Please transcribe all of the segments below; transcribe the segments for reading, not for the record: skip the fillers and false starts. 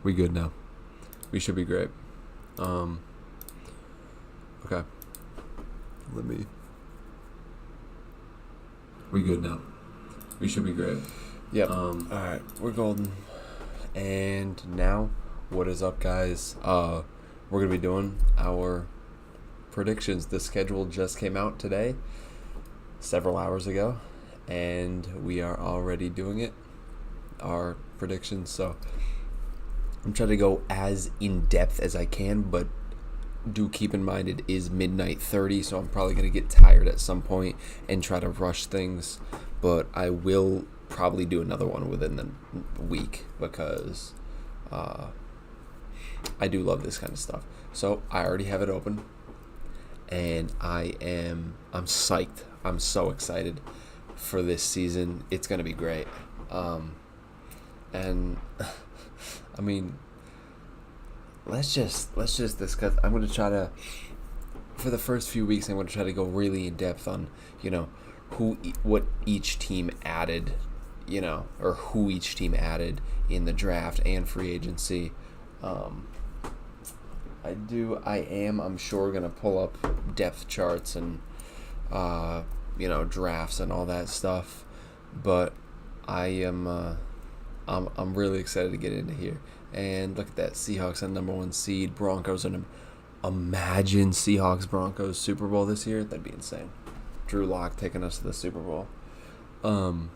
We good now. We should be great. Okay. Let me. We good now. We should be great. Yep. Alright, we're golden. And now, what is up, guys? We're gonna be doing our predictions. The schedule just came out today, several hours ago, and we are already doing it. Our predictions. So I'm trying to go as in depth as I can, but do keep in mind it is midnight 30, so I'm probably gonna get tired at some point and try to rush things. But I will probably do another one within the week because I do love this kind of stuff. So I already have it open, and I'm psyched. I'm so excited for this season. It's gonna be great. And I mean, let's just discuss. I'm gonna try to, for the first few weeks, I'm gonna try to go really in depth on, what each team added, or who each team added in the draft and free agency. I'm sure gonna pull up depth charts and drafts and all that stuff, but I'm really excited to get into here. And look at that, Seahawks on number 1 seed, Broncos on imagine Seahawks Broncos Super Bowl this year. That'd be insane. Drew Lock taking us to the Super Bowl. Okay,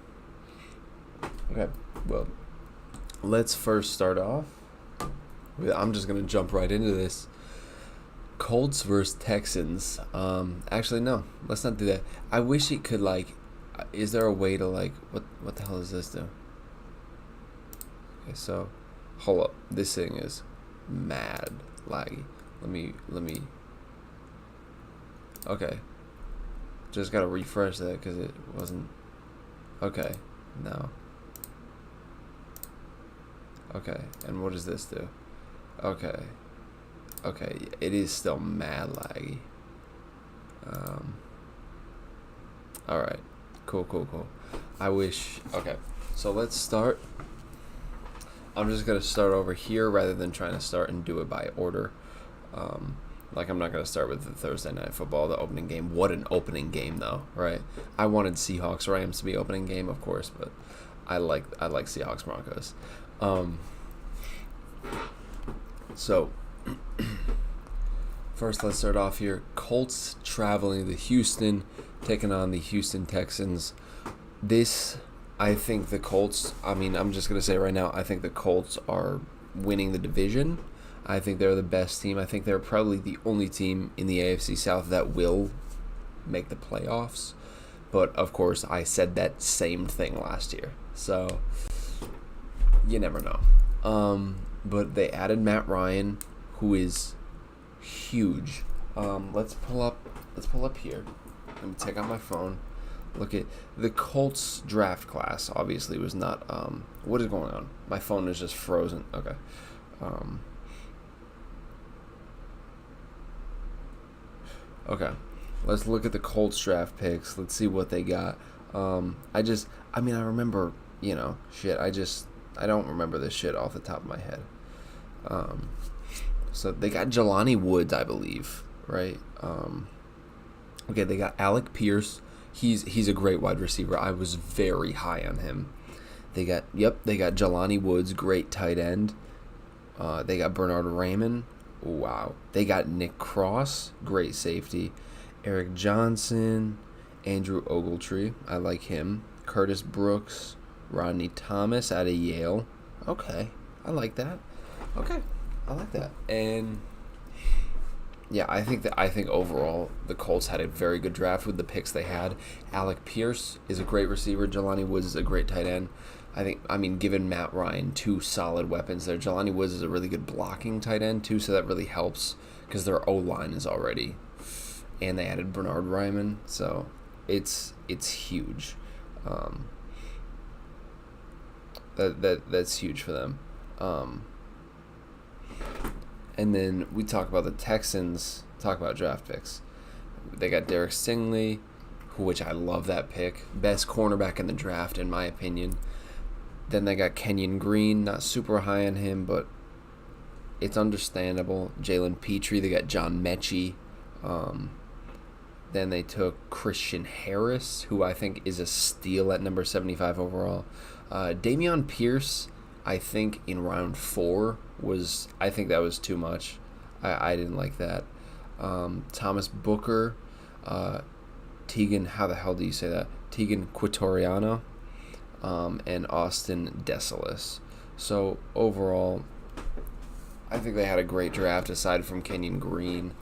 well, let's first start off. I'm just gonna jump right into this. Colts versus Texans. Actually, no, let's not do that. I wish it could is there a way to what the hell does this do? Okay, so hold up. This thing is mad laggy. Let me. Okay. Just gotta refresh that because it wasn't. Okay. No. Okay. And what does this do? Okay. Okay. It is still mad laggy. Alright. Cool. I wish. Okay. So let's start. I'm just going to start over here rather than trying to start and do it by order. I'm not going to start with the Thursday Night Football, the opening game. What an opening game, though, right? I wanted Seahawks Rams to be opening game, of course, but I like Seahawks Broncos. So, first let's start off here. Colts traveling to Houston, taking on the Houston Texans. I think the Colts, I'm just going to say right now, I think the Colts are winning the division. I think they're the best team. I think they're probably the only team in the AFC South that will make the playoffs. But, of course, I said that same thing last year. So, you never know. But they added Matt Ryan, who is huge. Let's pull up here. Let me take out my phone. Look at the Colts draft class. Obviously, was not. What is going on? My phone is just frozen. Okay. Okay. Let's look at the Colts draft picks. Let's see what they got. I remember. I don't remember this shit off the top of my head. So they got Jelani Woods, I believe, right? Okay, they got Alec Pierce. He's a great wide receiver. I was very high on him. They got Jelani Woods, great tight end. They got Bernard Raymond. Wow. They got Nick Cross, great safety. Eric Johnson, Andrew Ogletree. I like him. Curtis Brooks, Rodney Thomas out of Yale. Okay. I like that. Okay. I like that. And yeah, I think overall the Colts had a very good draft with the picks they had. Alec Pierce is a great receiver. Jelani Woods is a great tight end. Given Matt Ryan 2 solid weapons there. Jelani Woods is a really good blocking tight end too, so that really helps because their O-line is already. And they added Bernard Raymond, so it's huge. That's huge for them. And then we talk about the Texans, talk about draft picks. They got Derek Stingley, which I love that pick. Best cornerback in the draft, in my opinion. Then they got Kenyon Green, not super high on him, but it's understandable. Jalen Petrie, they got John Mechie. Then they took Christian Harris, who I think is a steal at number 75 overall. Dameon Pierce, I think in round 4 I think that was too much. I didn't like that. Thomas Booker, Tegan, how the hell do you say that? Tegan Quitoriano, and Austin Desalis. So overall, I think they had a great draft aside from Kenyon Green.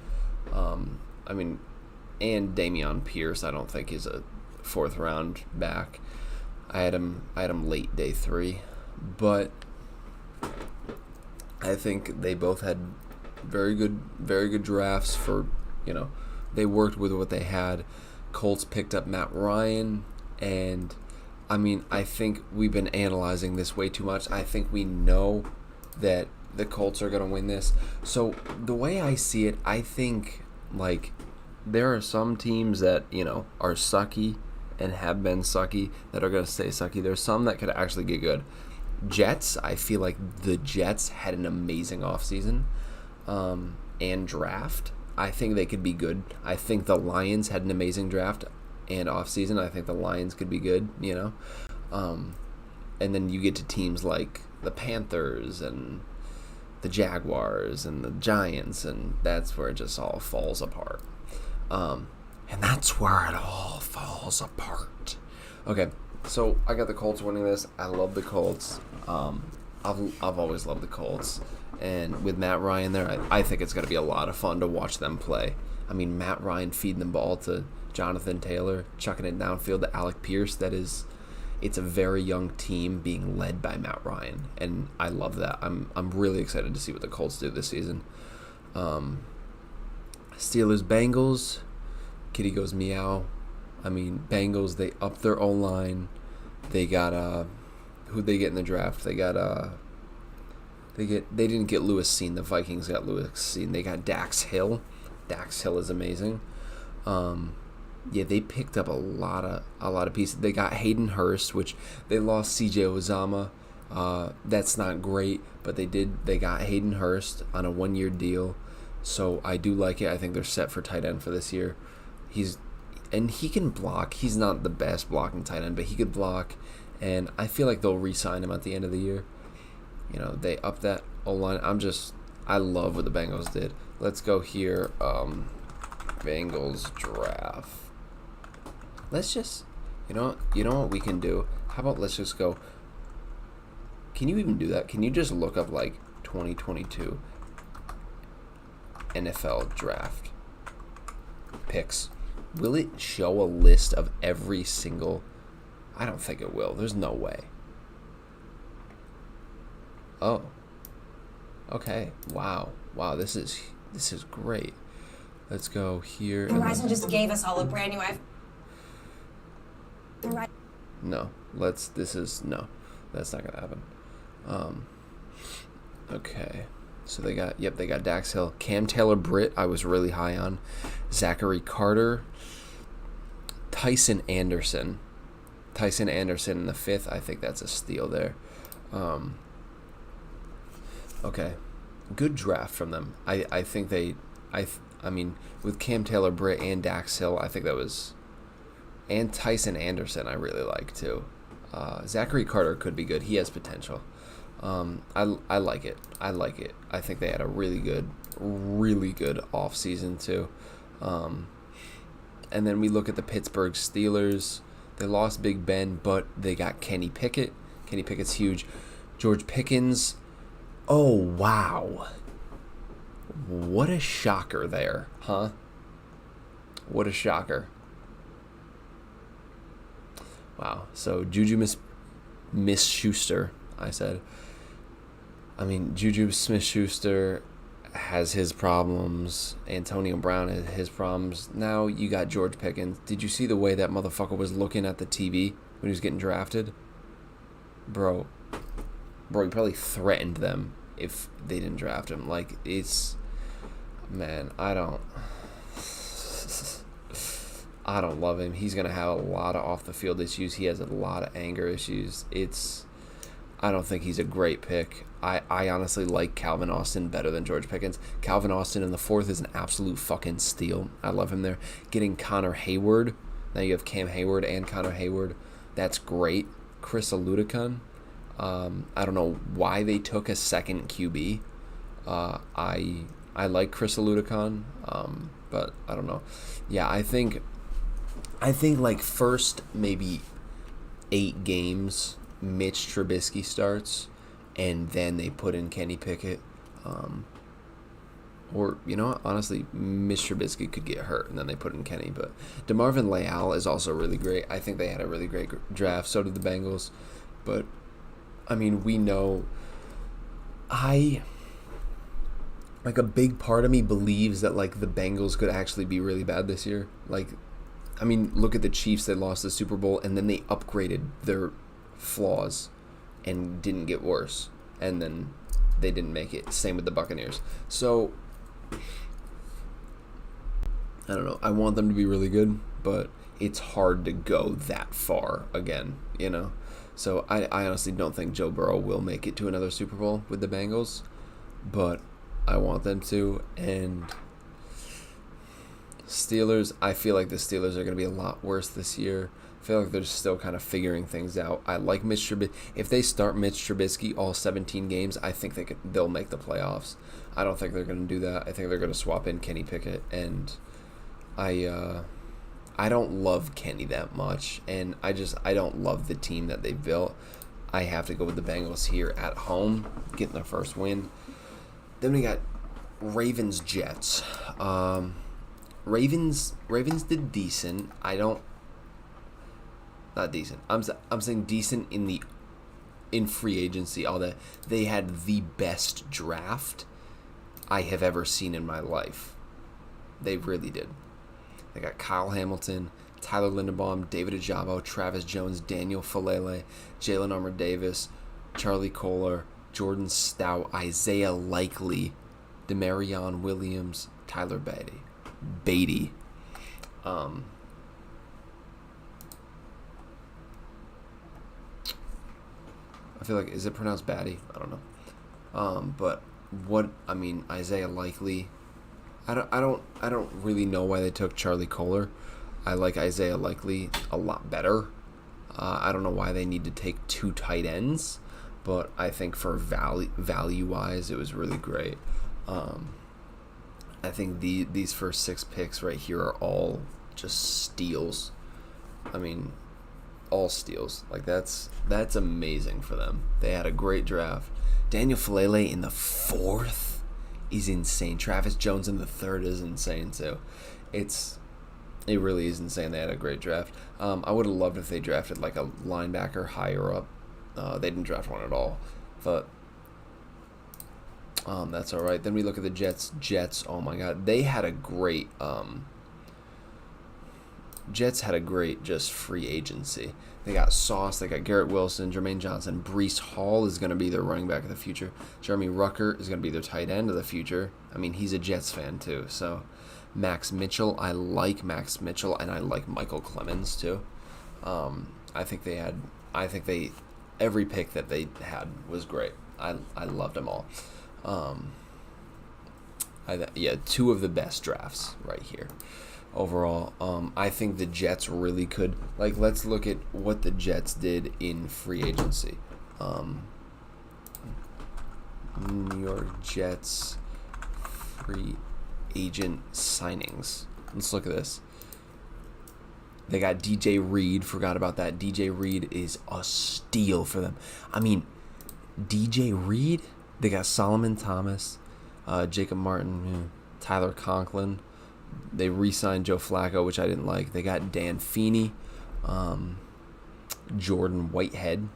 And Dameon Pierce, I don't think is a 4th round back. I had him late day 3, but I think they both had very good drafts for, they worked with what they had. Colts picked up Matt Ryan, and I think we've been analyzing this way too much. I think we know that the Colts are going to win this. So the way I see it, I think there are some teams that, are sucky and have been sucky that are going to stay sucky. There's some that could actually get good. Jets, I feel like the Jets had an amazing offseason and draft. I think they could be good. I think the Lions had an amazing draft and offseason. I think the Lions could be good, And then you get to teams like the Panthers and the Jaguars and the Giants, and that's where it just all falls apart. And that's where it all falls apart. Okay, so I got the Colts winning this. I love the Colts. I've always loved the Colts. And with Matt Ryan there, I think it's going to be a lot of fun to watch them play. Matt Ryan feeding the ball to Jonathan Taylor, chucking it downfield to Alec Pierce. It's a very young team being led by Matt Ryan, and I love that. I'm really excited to see what the Colts do this season. Steelers Bengals, kitty goes meow. Bengals, they upped their O-line. They got who'd they get in the draft? They got they didn't get Lewis Cine. The Vikings got Lewis Cine. They got Dax Hill. Dax Hill is amazing. They picked up a lot of pieces. They got Hayden Hurst, which they lost C.J. Uzama. That's not great, but they got Hayden Hurst on a 1-year deal. So I do like it. I think they're set for tight end for this year. He can block. He's not the best blocking tight end, but he could block, and I feel like they'll re-sign him at the end of the year. They up that O-line. I love what the Bengals did. Let's go here. Bengals draft. Let's just, you know what we can do? How about let's just go. Can you even do that? Can you just look up 2022 NFL draft picks? Will it show a list of every single? I don't think it will. There's no way. Oh. Okay. Wow. This is great. Let's go here. Verizon just gave us all a brand new iPhone. No. That's not gonna happen. Okay. So they got Dax Hill. Cam Taylor-Britt, I was really high on. Zachary Carter. Tyson Anderson in the 5th. I think that's a steal there. Okay. Good draft from them. I think with Cam Taylor-Britt and Dax Hill, I think that was... And Tyson Anderson I really like too. Zachary Carter could be good. He has potential. I like it. I think they had a really good offseason too. And then we look at the Pittsburgh Steelers. They lost Big Ben, but they got Kenny Pickett. Kenny Pickett's huge. George Pickens. Oh, wow. What a shocker there, huh? What a shocker. Wow. So Juju Smith-Schuster, I said. Juju Smith-Schuster has his problems. Antonio Brown has his problems. Now you got George Pickens. Did you see the way that motherfucker was looking at the TV when he was getting drafted? Bro, he probably threatened them if they didn't draft him. Man, I don't love him. He's going to have a lot of off-the-field issues. He has a lot of anger issues. I don't think he's a great pick. I honestly like Calvin Austin better than George Pickens. Calvin Austin in the fourth is an absolute fucking steal. I love him there. Getting Connor Hayward. Now you have Cam Hayward and Connor Hayward. That's great. Chris Aludicon. I don't know why they took a second QB. I like Chris Aludicon, but I don't know. Yeah, I think like first maybe 8 games, Mitch Trubisky starts, and then they put in Kenny Pickett. Or, you know what, honestly, Mitch Trubisky could get hurt, and then they put in Kenny. But DeMarvin Leal is also really great. I think they had a really great draft. So did the Bengals. But, I mean, we know... Like, a big part of me believes that, like, the Bengals could actually be really bad this year. Like, I mean, look at the Chiefs. They lost the Super Bowl, and then they upgraded their flaws and didn't get worse. And then they didn't make it. Same with the Buccaneers. So, I don't know. I want them to be really good, but it's hard to go that far again, you know? So, I honestly don't think Joe Burrow will make it to another Super Bowl with the Bengals, but I want them to. And Steelers, I feel like the Steelers are going to be a lot worse this year. I feel like they're still kind of figuring things out. I like Mitch Trubisky. If they start Mitch Trubisky all 17 games, I think they'll make the playoffs. I don't think they're going to do that. I think they're going to swap in Kenny Pickett, and I don't love Kenny that much, and I don't love the team that they built. I have to go with the Bengals here at home, getting their first win. Then we got Ravens Jets. Ravens did decent. Not decent. I'm saying decent in free agency. All that, they had the best draft I have ever seen in my life. They really did. They got Kyle Hamilton, Tyler Linderbaum, David Ojabo, Travis Jones, Daniel Falele, Jalen Armour-Davis, Charlie Kolar, Jordan Stout, Isaiah Likely, Demarion Williams, Tyler Beatty. I feel like, is it pronounced Batty? I don't know. But Isaiah Likely. I don't really know why they took Charlie Kolar. I like Isaiah Likely a lot better. I don't know why they need to take 2 tight ends, but I think for value wise, it was really great. I think these first 6 picks right here are all just steals. I mean, all steals. Like, that's amazing for them. They had a great draft. Daniel Falele in the 4th is insane. Travis Jones in the 3rd is insane too. It really is insane. They had a great draft. I would have loved if they drafted like a linebacker higher up. They didn't draft one at all, but that's all right. Then we look at the Jets. Oh my God, they had a great. Jets had a great just free agency. They got Sauce, they got Garrett Wilson, Jermaine Johnson, Breece Hall is going to be their running back of the future. Jeremy Ruckert is going to be their tight end of the future. I mean, he's a Jets fan too. So Max Mitchell, I like Max Mitchell, and I like Michael Clemens too. I think every pick that they had was great. I loved them all. 2 of the best drafts right here. Overall, I think the Jets really could, like, let's look at what the Jets did in free agency. New York Jets free agent signings. Let's look at this. They got DJ Reed. Forgot about that. DJ Reed is a steal for them. I mean, DJ Reed. They got Solomon Thomas, Jacob Martin, Tyler Conklin. They re-signed Joe Flacco, which I didn't like. They got Dan Feeney, Jordan Whitehead.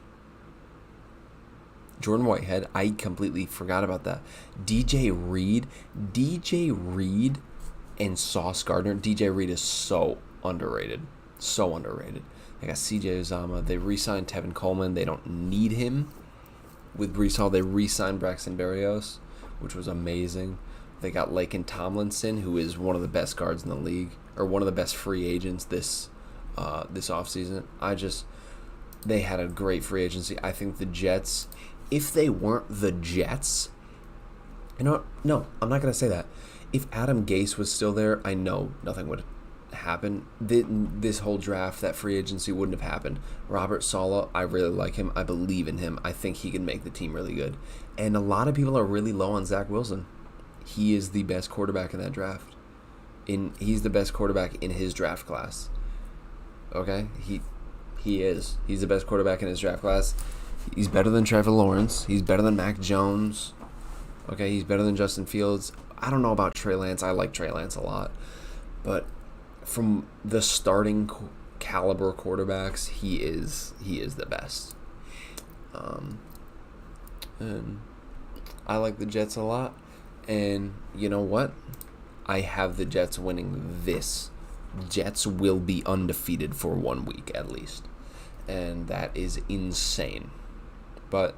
I completely forgot about that. DJ Reed, and Sauce Gardner. DJ Reed is so underrated. They got CJ Uzomah. They re-signed Tevin Coleman. They don't need him. With Breece Hall, they re-signed Braxton Berrios, which was amazing. They got Laken Tomlinson, who is one of the best guards in the league, or one of the best free agents this offseason. They had a great free agency. I think the Jets, if they weren't the Jets, no, I'm not going to say that. If Adam Gase was still there, I know nothing would happen. This whole draft, that free agency wouldn't have happened. Robert Saleh, I really like him. I believe in him. I think he can make the team really good. And a lot of people are really low on Zach Wilson. He is the best quarterback in that draft. He's the best quarterback in his draft class. Okay? He is. He's the best quarterback in his draft class. He's better than Trevor Lawrence. He's better than Mac Jones. Okay, he's better than Justin Fields. I don't know about Trey Lance. I like Trey Lance a lot. But from the starting caliber quarterbacks, he is the best. And I like the Jets a lot. And you know what? I have the Jets winning this. Jets will be undefeated for 1 week at least. And that is insane. But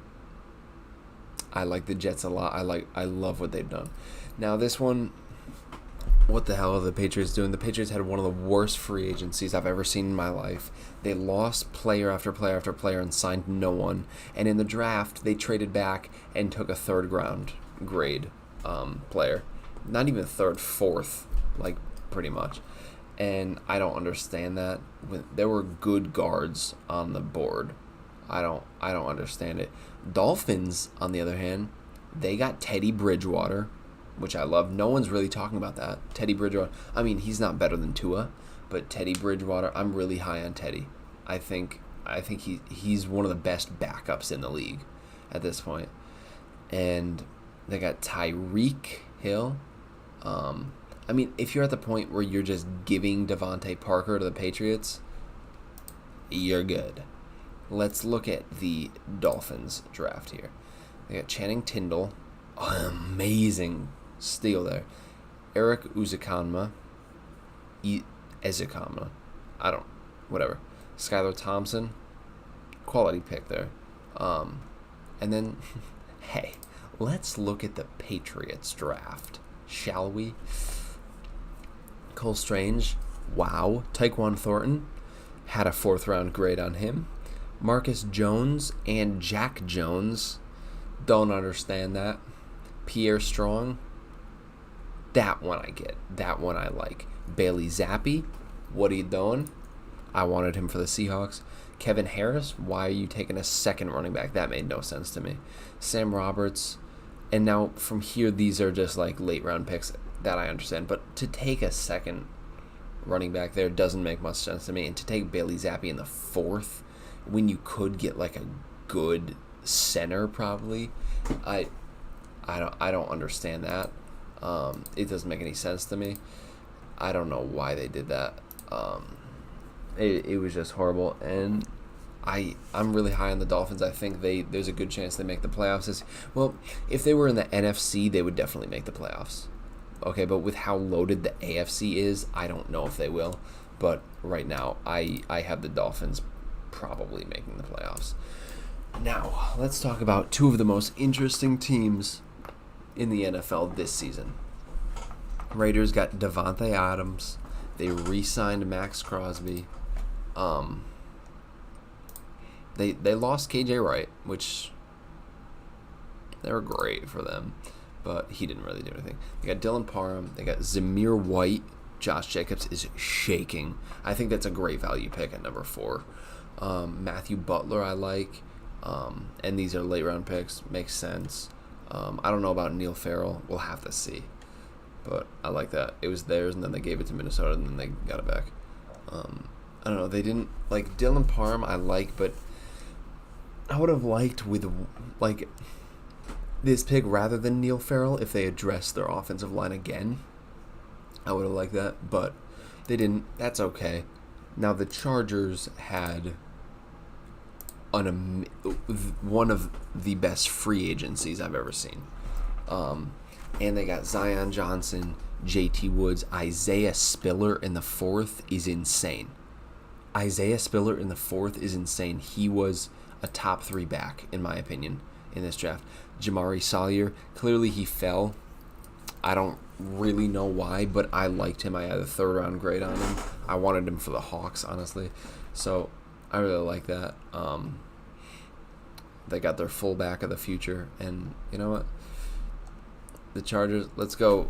I like the Jets a lot. I love what they've done. Now this one, what the hell are the Patriots doing? The Patriots had one of the worst free agencies I've ever seen in my life. They lost player after player after player and signed no one. And in the draft, they traded back and took a third round grade player. Not even third, fourth, like pretty much. And I don't understand that. There were good guards on the board. I don't understand it. Dolphins, on the other hand, they got Teddy Bridgewater, which I love. No one's really talking about that. Teddy Bridgewater. I mean, he's not better than Tua, but Teddy Bridgewater, I'm really high on Teddy. I think he's one of the best backups in the league at this point. And they got Tyreek Hill. I mean, if you're at the point where you're just giving Devontae Parker to the Patriots, you're good. Let's look at the Dolphins draft here. They got Channing Tindall. Amazing steal there. Eric Ezukanma. Whatever. Skylar Thompson. Quality pick there. And then, hey, let's look at the Patriots draft, shall we? Cole Strange. Wow. Tyquan Thornton. Had a 4th round grade on him. Marcus Jones and Jack Jones. Don't understand that. Pierre Strong. That one I get. That one I like. Bailey Zappi. What are you doing? I wanted him for the Seahawks. Kevin Harris. Why are you taking a second running back? That made no sense to me. Sam Roberts. And now from here, these are just like late round picks that I understand. But to take a second running back there doesn't make much sense to me. And to take Bailey Zappi in the 4th when you could get like a good center probably, I don't understand that. It doesn't make any sense to me. I don't know why they did that. It was just horrible. And I'm really high on the Dolphins. I think there's a good chance they make the playoffs. Well, if they were in the NFC, they would definitely make the playoffs. Okay, but with how loaded the AFC is, I don't know if they will. But right now, I have the Dolphins probably making the playoffs. Now, let's talk about two of the most interesting teams in the NFL this season. Raiders got Devontae Adams. They re-signed Max Crosby. They lost KJ Wright, which they were great for them, but he didn't really do anything. They got Dylan Parham. They got Zamir White. Josh Jacobs is shaking. I think that's a great value pick at number 4. Matthew Butler I like, and these are late round picks. Makes sense. I don't know about Neil Farrell. We'll have to see, but I like that. It was theirs, and then they gave it to Minnesota, and then they got it back. I don't know. They didn't like Dylan Parham. I like, but I would have liked with like this pick rather than Neil Farrell if they addressed their offensive line again. I would have liked that, but they didn't. That's okay. Now the Chargers had one of the best free agencies I've ever seen. And they got Zion Johnson, JT Woods, Isaiah Spiller in the 4th is insane. Isaiah Spiller in the 4th is insane. He was a top 3 back, in my opinion, in this draft. Jamari Salyer, clearly he fell. I don't really know why, but I liked him. I had a 3rd round grade on him. I wanted him for the Hawks, honestly. So I really like that. They got their fullback of the future, and you know what? The Chargers. Let's go.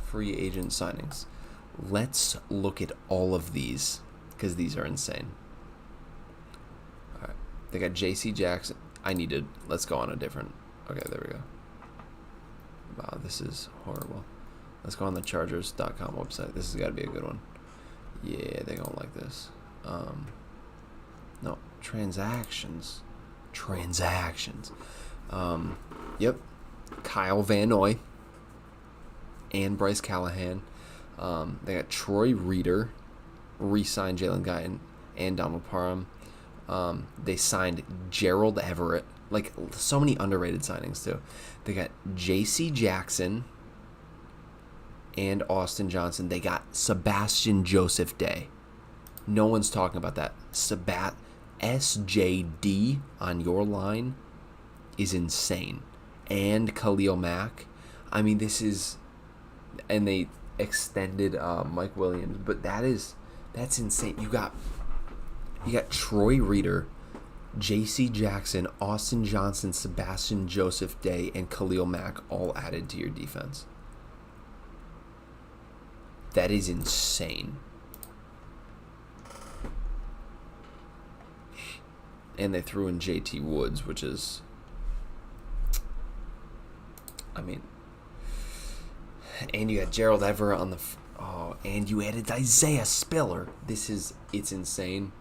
Free agent signings. Let's look at all of these because these are insane. All right, they got J.C. Jackson. Let's go on a different. Okay, there we go. Wow, this is horrible. Let's go on the Chargers.com website. This has got to be a good one. Yeah, they don't like this. No, transactions. Yep. Kyle Van Noy and Bryce Callahan. They got Troy Reader, re-signed Jalen Guyton and Donald Parham. They signed Gerald Everett. Like, so many underrated signings, too. They got J.C. Jackson and Austin Johnson. They got Sebastian Joseph Day. No one's talking about that. SJD on your line is insane. And Khalil Mack. I mean, this is... And they extended Mike Williams. But that's insane. You got Troy Reader, J.C. Jackson, Austin Johnson, Sebastian Joseph Day, and Khalil Mack all added to your defense. That is insane. And they threw in J.T. Woods, which is... I mean... And you got Gerald Everett on the... and you added Isaiah Spiller. It's insane.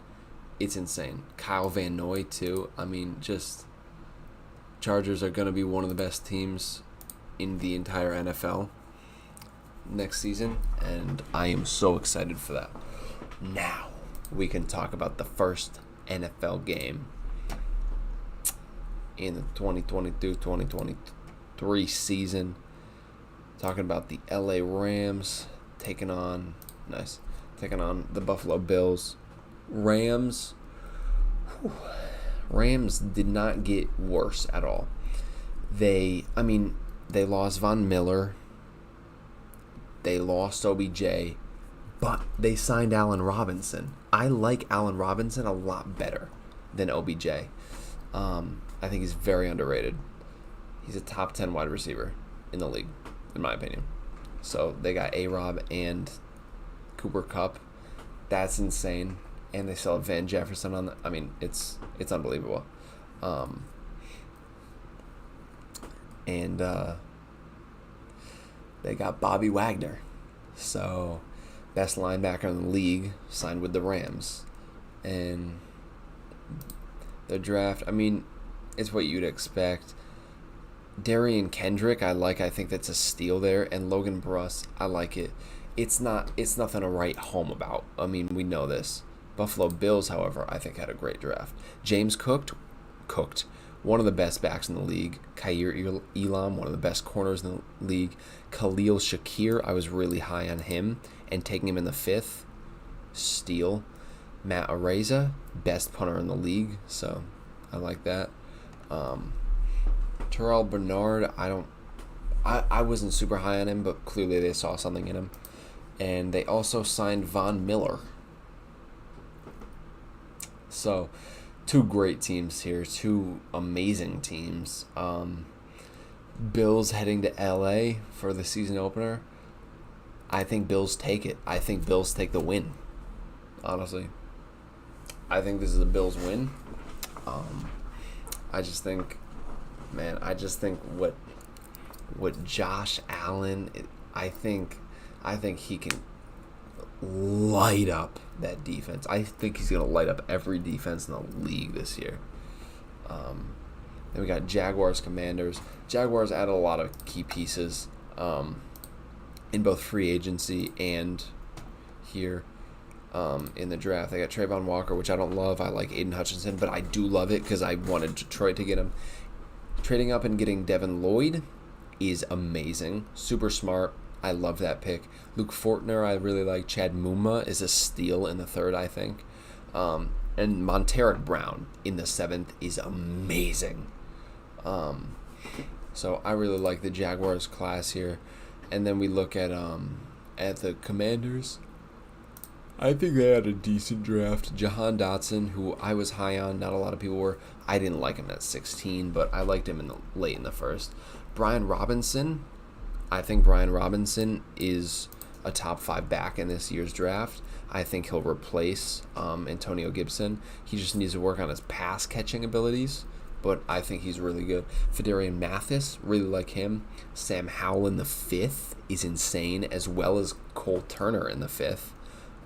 It's insane. Kyle Van Noy, too. I mean, just... Chargers are going to be one of the best teams in the entire NFL next season, and I am so excited for that. Now, we can talk about the first NFL game in the 2022-2023 season. Talking about the LA Rams taking on the Buffalo Bills. Rams did not get worse at all. They lost Von Miller. They lost OBJ, but they signed Allen Robinson. I like Allen Robinson a lot better than OBJ. I think he's very underrated. He's a top 10 wide receiver in the league, in my opinion. So they got A-Rob and Cooper Kupp. That's insane. And they still have Van Jefferson on the... I mean, it's unbelievable. They got Bobby Wagner. So, best linebacker in the league, signed with the Rams. And the draft, I mean, it's what you'd expect. Darian Kendrick, I like. I think that's a steal there. And Logan Bruss, I like it. It's nothing to write home about. I mean, we know this. Buffalo Bills, however, I think had a great draft. James Cooked. One of the best backs in the league. Khair Elam, one of the best corners in the league. Khalil Shakir, I was really high on him. And taking him in the 5th, steal. Matt Araiza, best punter in the league. So, I like that. Terrell Bernard, I wasn't super high on him, but clearly they saw something in him. And they also signed Von Miller. So, two great teams here, two amazing teams. Bills heading to LA for the season opener. I think Bills take it. I think Bills take the win, honestly. I think this is a Bills win. I just think what Josh Allen, I think he can light up that defense. I think he's going to light up every defense in the league this year. Then we got Jaguars, Commanders. Jaguars added a lot of key pieces in both free agency and here in the draft. They got Trayvon Walker, which I don't love. I like Aiden Hutchinson, but I do love it because I wanted Detroit to get him. Trading up and getting Devin Lloyd is amazing. Super smart. I love that pick. Luke Fortner, I really like. Chad Muma is a steal in the 3rd, I think. And Montaric Brown in the 7th is amazing. So I really like the Jaguars class here. And then we look at the Commanders. I think they had a decent draft. Jahan Dotson, who I was high on, not a lot of people were. I didn't like him at 16, but I liked him late in the first. Brian Robinson, I think Brian Robinson is a top 5 back in this year's draft. I think he'll replace Antonio Gibson. He just needs to work on his pass catching abilities, but I think he's really good. Fedarian Mathis, really like him. Sam Howell in the 5th is insane, as well as Cole Turner in the 5th.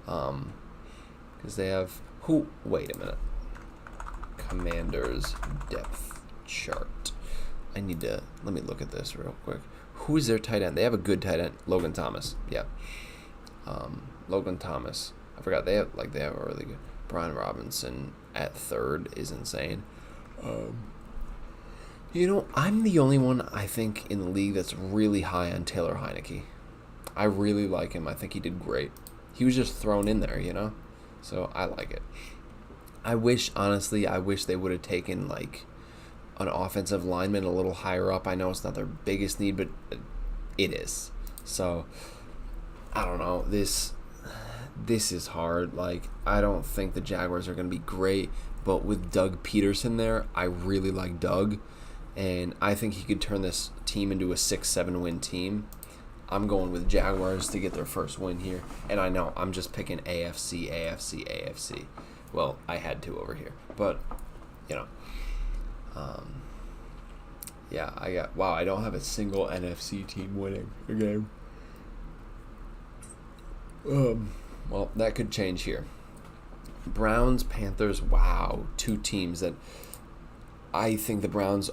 Because they have who? Wait a minute. Commanders depth chart. Let me look at this real quick. Who is their tight end? They have a good tight end, Logan Thomas. Yeah. Logan Thomas. I forgot they have a really good. Brian Robinson at 3rd is insane. I'm the only one I think in the league that's really high on Taylor Heineke. I really like him. I think he did great. He was just thrown in there, so I like it. I wish they would have taken like an offensive lineman a little higher up. I know it's not their biggest need, but it is. So I don't know. This is hard. Like, I don't think the Jaguars are going to be great, but with Doug Peterson there, I really like Doug, and I think he could turn this team into a 6-7 win team. I'm going with Jaguars to get their first win here, and I know I'm just picking AFC. Well, I had to over here, but I don't have a single NFC team winning a game. Well, that could change here. Browns, Panthers, wow, 2 teams that I think the Browns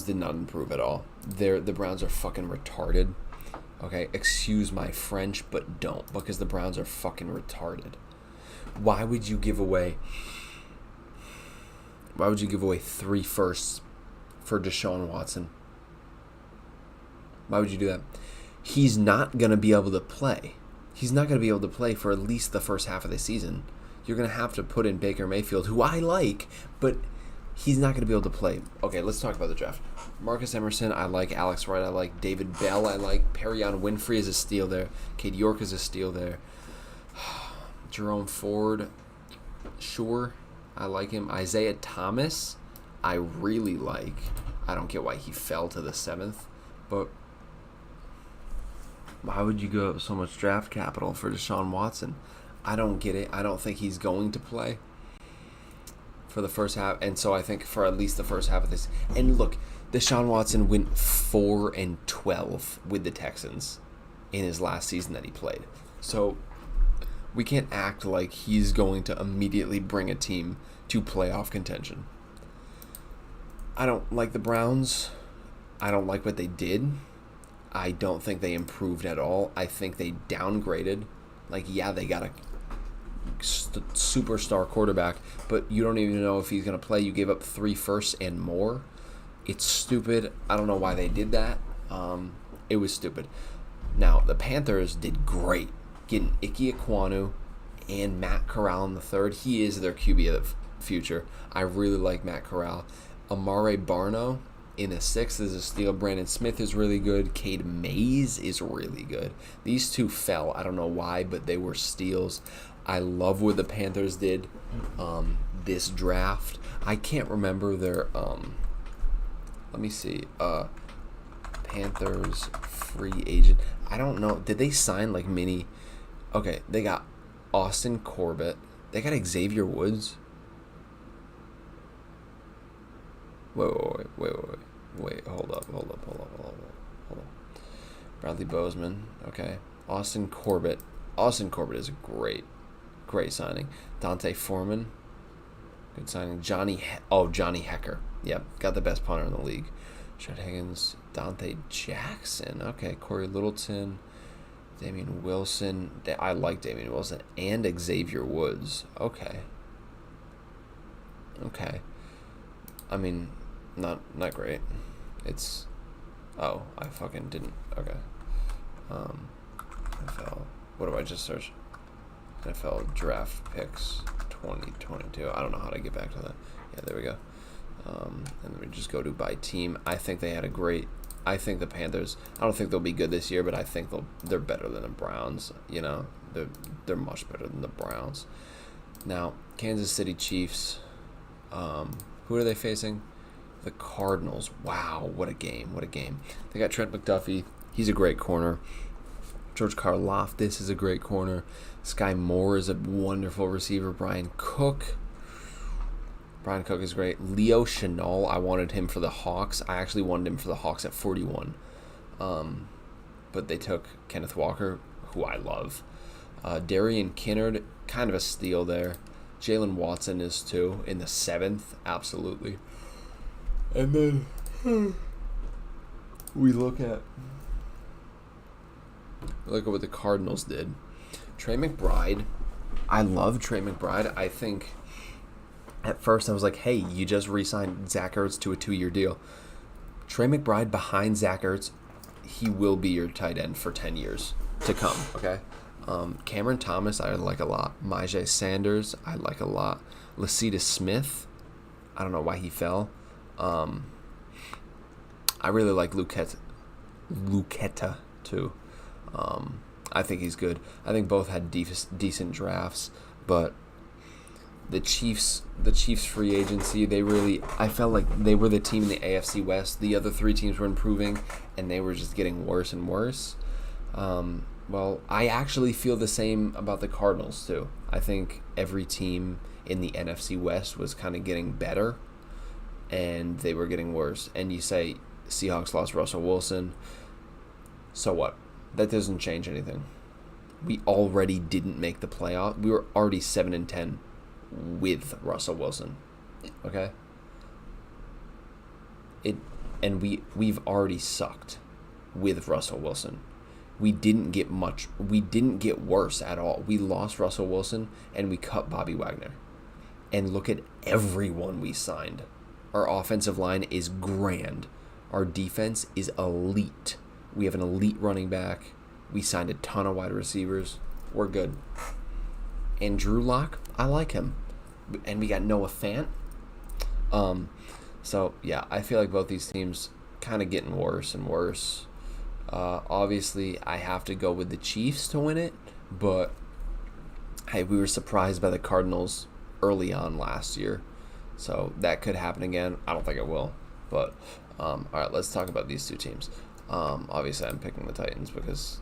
did not improve at all. The Browns are fucking retarded. Okay, excuse my French, but don't, because the Browns are fucking retarded. Why would you give away 3 firsts for Deshaun Watson? Why would you do that? He's not going to be able to play. He's not going to be able to play for at least the first half of the season. You're going to have to put in Baker Mayfield, who I like, but he's not going to be able to play. Okay, let's talk about the draft. Marcus Emerson, I like. Alex Wright, I like. David Bell, I like. Perion Winfrey is a steal there. Cade York is a steal there. Jerome Ford, sure, I like him. Isaiah Thomas, I really like. I don't get why he fell to the 7th, but why would you go up so much draft capital for Deshaun Watson? I don't get it. I don't think he's going to play for the first half, and so I think for at least the first half of this. And look, Deshaun Watson went 4-12 with the Texans in his last season that he played. So we can't act like he's going to immediately bring a team to playoff contention. I don't like the Browns. I don't like what they did. I don't think they improved at all. I think they downgraded. Like, yeah, they got a superstar quarterback, but you don't even know if he's going to play. You gave up 3 firsts and more. It's stupid. I don't know why they did that. It was stupid. Now, the Panthers did great getting Ike Ekwonu and Matt Corral in the 3rd. He is their QB of the future. I really like Matt Corral. Amare Barno in the 6th is a steal. Brandon Smith is really good. Cade Mays is really good. These 2 fell. I don't know why, but they were steals. I love what the Panthers did this draft. I can't remember their let me see. Panthers free agent. I don't know. Did they sign like mini? Okay, they got Austin Corbett. They got Xavier Woods. Wait, hold up. Bradley Bozeman, okay. Austin Corbett is a great signing. Dante Foreman, good signing. Johnny Hecker, yep, got the best punter in the league. Chet Higgins, Dante Jackson, okay. Corey Littleton, Damian Wilson, I like Damian Wilson, and Xavier Woods, okay. I mean, not great. It's, I fucking didn't, okay. NFL, what do I just search? NFL draft picks 2022. I don't know how to get back to that. Yeah, there we go. And then we just go to by team. I think they had a great I think the Panthers. I don't think they'll be good this year, but I think they're better than the Browns. You know, they're much better than the Browns. Now, Kansas City Chiefs. Who are they facing? The Cardinals. Wow, what a game! What a game! They got Trent McDuffie. He's a great corner. George Karlaftis is a great corner. Sky Moore is a wonderful receiver. Brian Cook is great. Leo Chenal, I wanted him for the Hawks. I actually wanted him for the Hawks at 41. But they took Kenneth Walker, who I love. Darian Kinnard, kind of a steal there. Jalen Watson is too, in the 7th, absolutely. And then we look at what the Cardinals did. Trey McBride, I love Trey McBride. I think at first I was like, hey, you just re-signed Zach Ertz to a 2-year deal. Trey McBride behind Zach Ertz, he will be your tight end for 10 years to come, okay? Cameron Thomas, I like a lot. Myjai Sanders, I like a lot. Lacita Smith, I don't know why he fell. I really like Luqueta too. I think he's good. I think both had decent drafts, but the Chiefs free agency, I felt like they were the team in the AFC West. The other 3 teams were improving, and they were just getting worse and worse. Well, I actually feel the same about the Cardinals too. I think every team in the NFC West was kind of getting better, and they were getting worse. And you say Seahawks lost Russell Wilson, so what? That doesn't change anything. We already didn't make the playoff. We were already 7-10 with Russell Wilson. Okay? We've already sucked with Russell Wilson. We didn't get worse at all. We lost Russell Wilson and we cut Bobby Wagner. And look at everyone we signed. Our offensive line is grand. Our defense is elite. We have an elite running back. We signed a ton of wide receivers. We're good. And Drew Lock, I like him. And we got Noah Fant. So, yeah, I feel like both these teams kind of getting worse and worse. Obviously, I have to go with the Chiefs to win it. But, hey, we were surprised by the Cardinals early on last year. So, that could happen again. I don't think it will. But, all right, let's talk about these 2 teams. Obviously, I'm picking the Titans because,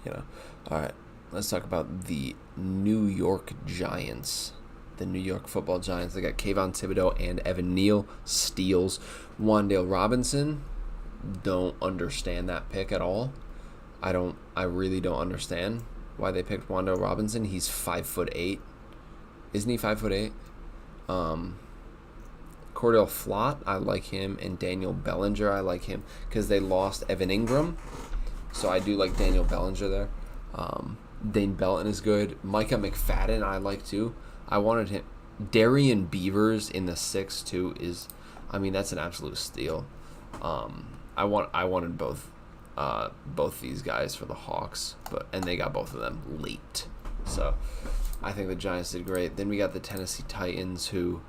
all right, let's talk about the New York Giants. The New York Football Giants. They got Kayvon Thibodeau and Evan Neal. Steals. Wan'Dale Robinson. Don't understand that pick at all. I really don't understand why they picked Wan'Dale Robinson. He's 5'8". Isn't he 5'8"? Cordell Flott, I like him, and Daniel Bellinger, I like him because they lost Evan Ingram, so I do like Daniel Bellinger there. Dane Belton is good. Micah McFadden, I like too. I wanted him. Darian Beavers in the 6 too that's an absolute steal. I wanted both these guys for the Hawks, and they got both of them late. So I think the Giants did great. Then we got the Tennessee Titans, who,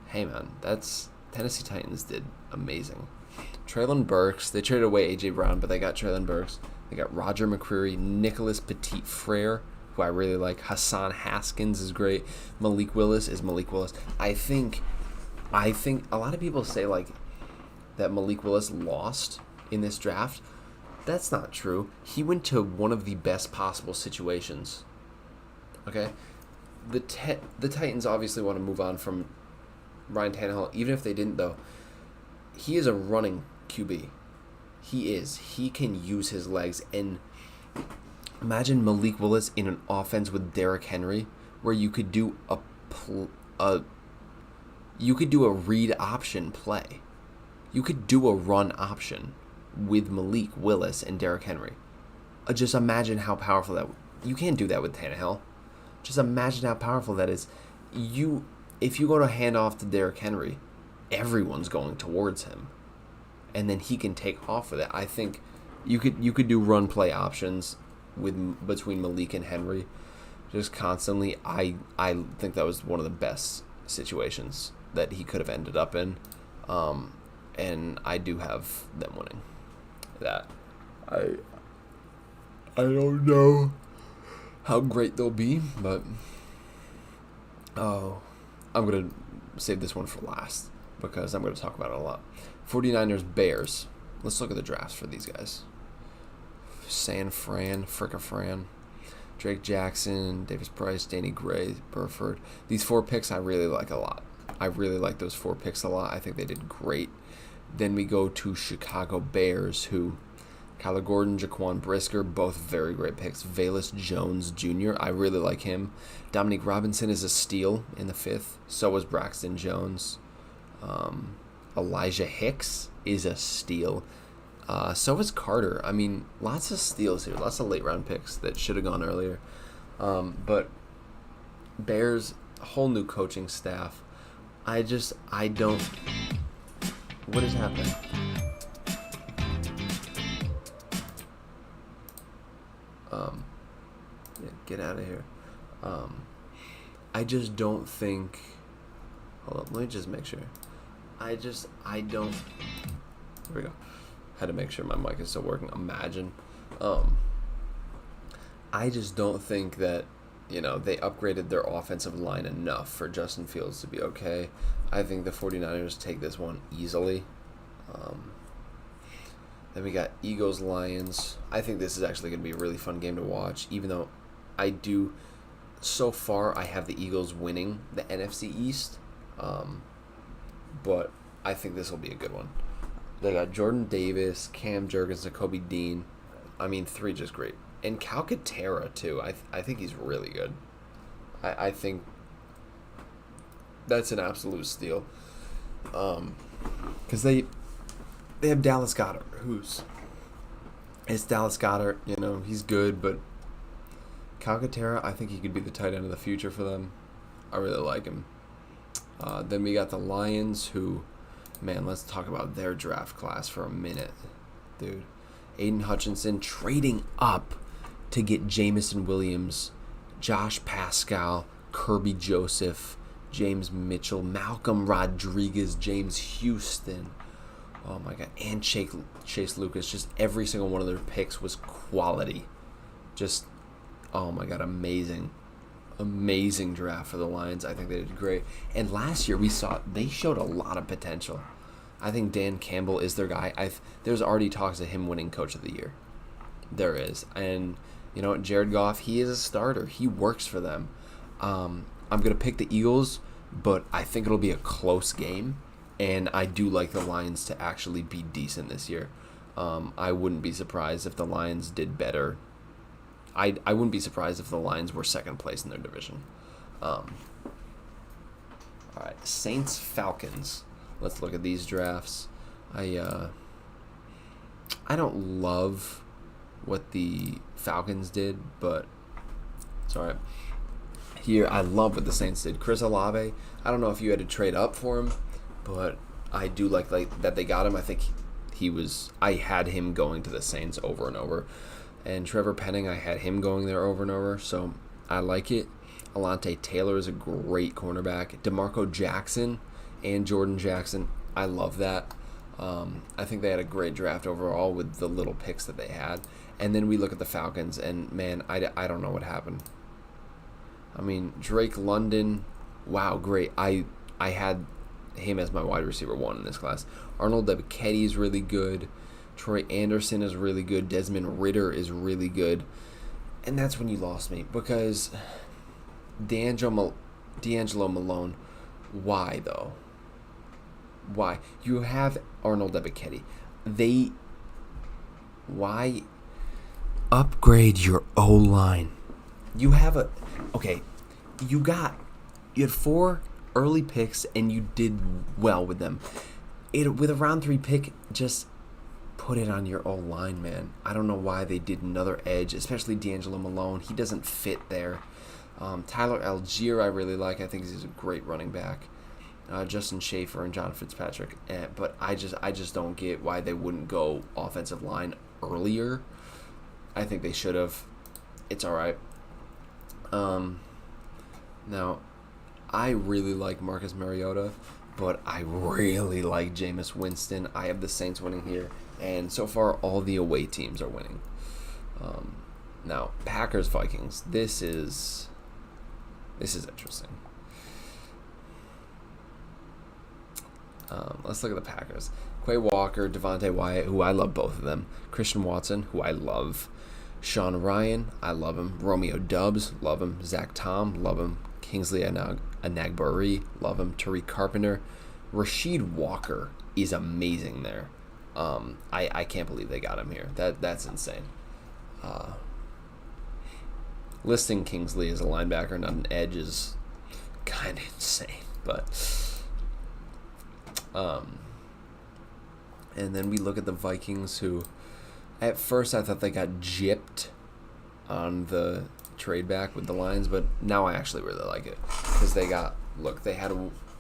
hey man, Tennessee Titans did amazing. Treylon Burks, they traded away A.J. Brown, but they got Treylon Burks. They got Roger McCreary, Nicholas Petit-Frere, who I really like. Hassan Haskins is great. Malik Willis is Malik Willis. I think a lot of people say like that Malik Willis lost in this draft. That's not true. He went to one of the best possible situations. Okay? The Titans obviously want to move on from Ryan Tannehill. Even if they didn't, though, he is a running QB. He is. He can use his legs. And imagine Malik Willis in an offense with Derrick Henry, where you could do a read option play. You could do a run option with Malik Willis and Derrick Henry. Just imagine how powerful that. You can't do that with Tannehill. Just imagine how powerful that is. If you go to hand off to Derrick Henry, everyone's going towards him, and then he can take off with it. I think you could do run play options between Malik and Henry, just constantly. I think that was one of the best situations that he could have ended up in, and I do have them winning. That I don't know how great they'll be, but I'm going to save this one for last because I'm going to talk about it a lot. 49ers, Bears. Let's look at the drafts for these guys. San Fran, Fricka Fran, Drake Jackson, Davis Price, Danny Gray, Burford. These 4 picks I really like a lot. I really like those 4 picks a lot. I think they did great. Then we go to Chicago Bears, who Kyler Gordon, Jaquan Brisker, both very great picks. Velus Jones Jr., I really like him. Dominique Robinson is a steal in the 5th. So is Braxton Jones. Elijah Hicks is a steal. So is Carter. I mean, lots of steals here. Lots of late-round picks that should have gone earlier. But Bears, whole new coaching staff. I don't... What is happening? Yeah, get out of here. I just don't think... Hold on, let me just make sure. I don't... Here we go. Had to make sure my mic is still working. Imagine. I just don't think that, they upgraded their offensive line enough for Justin Fields to be okay. I think the 49ers take this one easily. Then we got Eagles, Lions. I think this is actually going to be a really fun game to watch, even though so far I have the Eagles winning the NFC East. But I think this will be a good one. They got Jordan Davis, Cam Jurgens, Kobe Dean. 3 just great. And Calcaterra, too. I think he's really good. I think that's an absolute steal. Because they have Dallas Goedert, it's Dallas Goedert, he's good, but Calcaterra, I think he could be the tight end of the future for them. I really like him. Then we got the Lions, who... Man, let's talk about their draft class for a minute, dude. Aiden Hutchinson trading up to get Jamison Williams, Josh Pascal, Kirby Joseph, James Mitchell, Malcolm Rodriguez, James Houston. Oh my God, and Chase Lucas. Just every single one of their picks was quality. Just, oh my God, amazing. Amazing draft for the Lions. I think they did great. And last year we saw they showed a lot of potential. I think Dan Campbell is their guy. There's already talks of him winning Coach of the Year. There is. And Jared Goff, he is a starter. He works for them. I'm going to pick the Eagles, but I think it'll be a close game. And I do like the Lions to actually be decent this year. I wouldn't be surprised if the Lions did better. I wouldn't be surprised if the Lions were second place in their division. All right, Saints, Falcons. Let's look at these drafts. I don't love what the Falcons did, but it's all right. Here, I love what the Saints did. Chris Olave, I don't know if you had to trade up for him, but I do like that they got him. I think I had him going to the Saints over and over. And Trevor Penning, I had him going there over and over, so I like it. Alante Taylor is a great cornerback. DeMarco Jackson and Jordan Jackson, I love that. I think they had a great draft overall with the little picks that they had. And then we look at the Falcons, and man, I don't know what happened. Drake London, wow, great. I had him as my wide receiver 1 in this class. Arnold Ebiketie is really good. Troy Anderson is really good. Desmond Ridder is really good. And that's when you lost me, because D'Angelo Malone, why though? Why? You have Arnold Ebiketie. Why upgrade your O-line? You have you had 4 early picks and you did well with them. With a round 3 pick, just put it on your O-line, man. I don't know why they did another edge, especially D'Angelo Malone. He doesn't fit there. Tyler Algier, I really like. I think he's a great running back. Justin Schaefer and John Fitzpatrick. But I just don't get why they wouldn't go offensive line earlier. I think they should have. It's all right. Now, I really like Marcus Mariota. but I really like Jameis Winston. I have the Saints winning here, and so far all the away teams are winning. Now, Packers Vikings. This is interesting. Let's look at the Packers. Quay Walker, Devontae Wyatt, who I love both of them. Christian Watson, who I love. Sean Ryan, I love him. Romeo Doubs, love him. Zach Tom, love him. Kingsley Anagbari, love him. Tariq Carpenter. Rasheed Walker is amazing there. I can't believe they got him here. That's insane. Listing Kingsley as a linebacker, not an edge, is kind of insane. But and then we look at the Vikings, who at first I thought they got gypped on the trade back with the Lions, but now I actually really like it because they had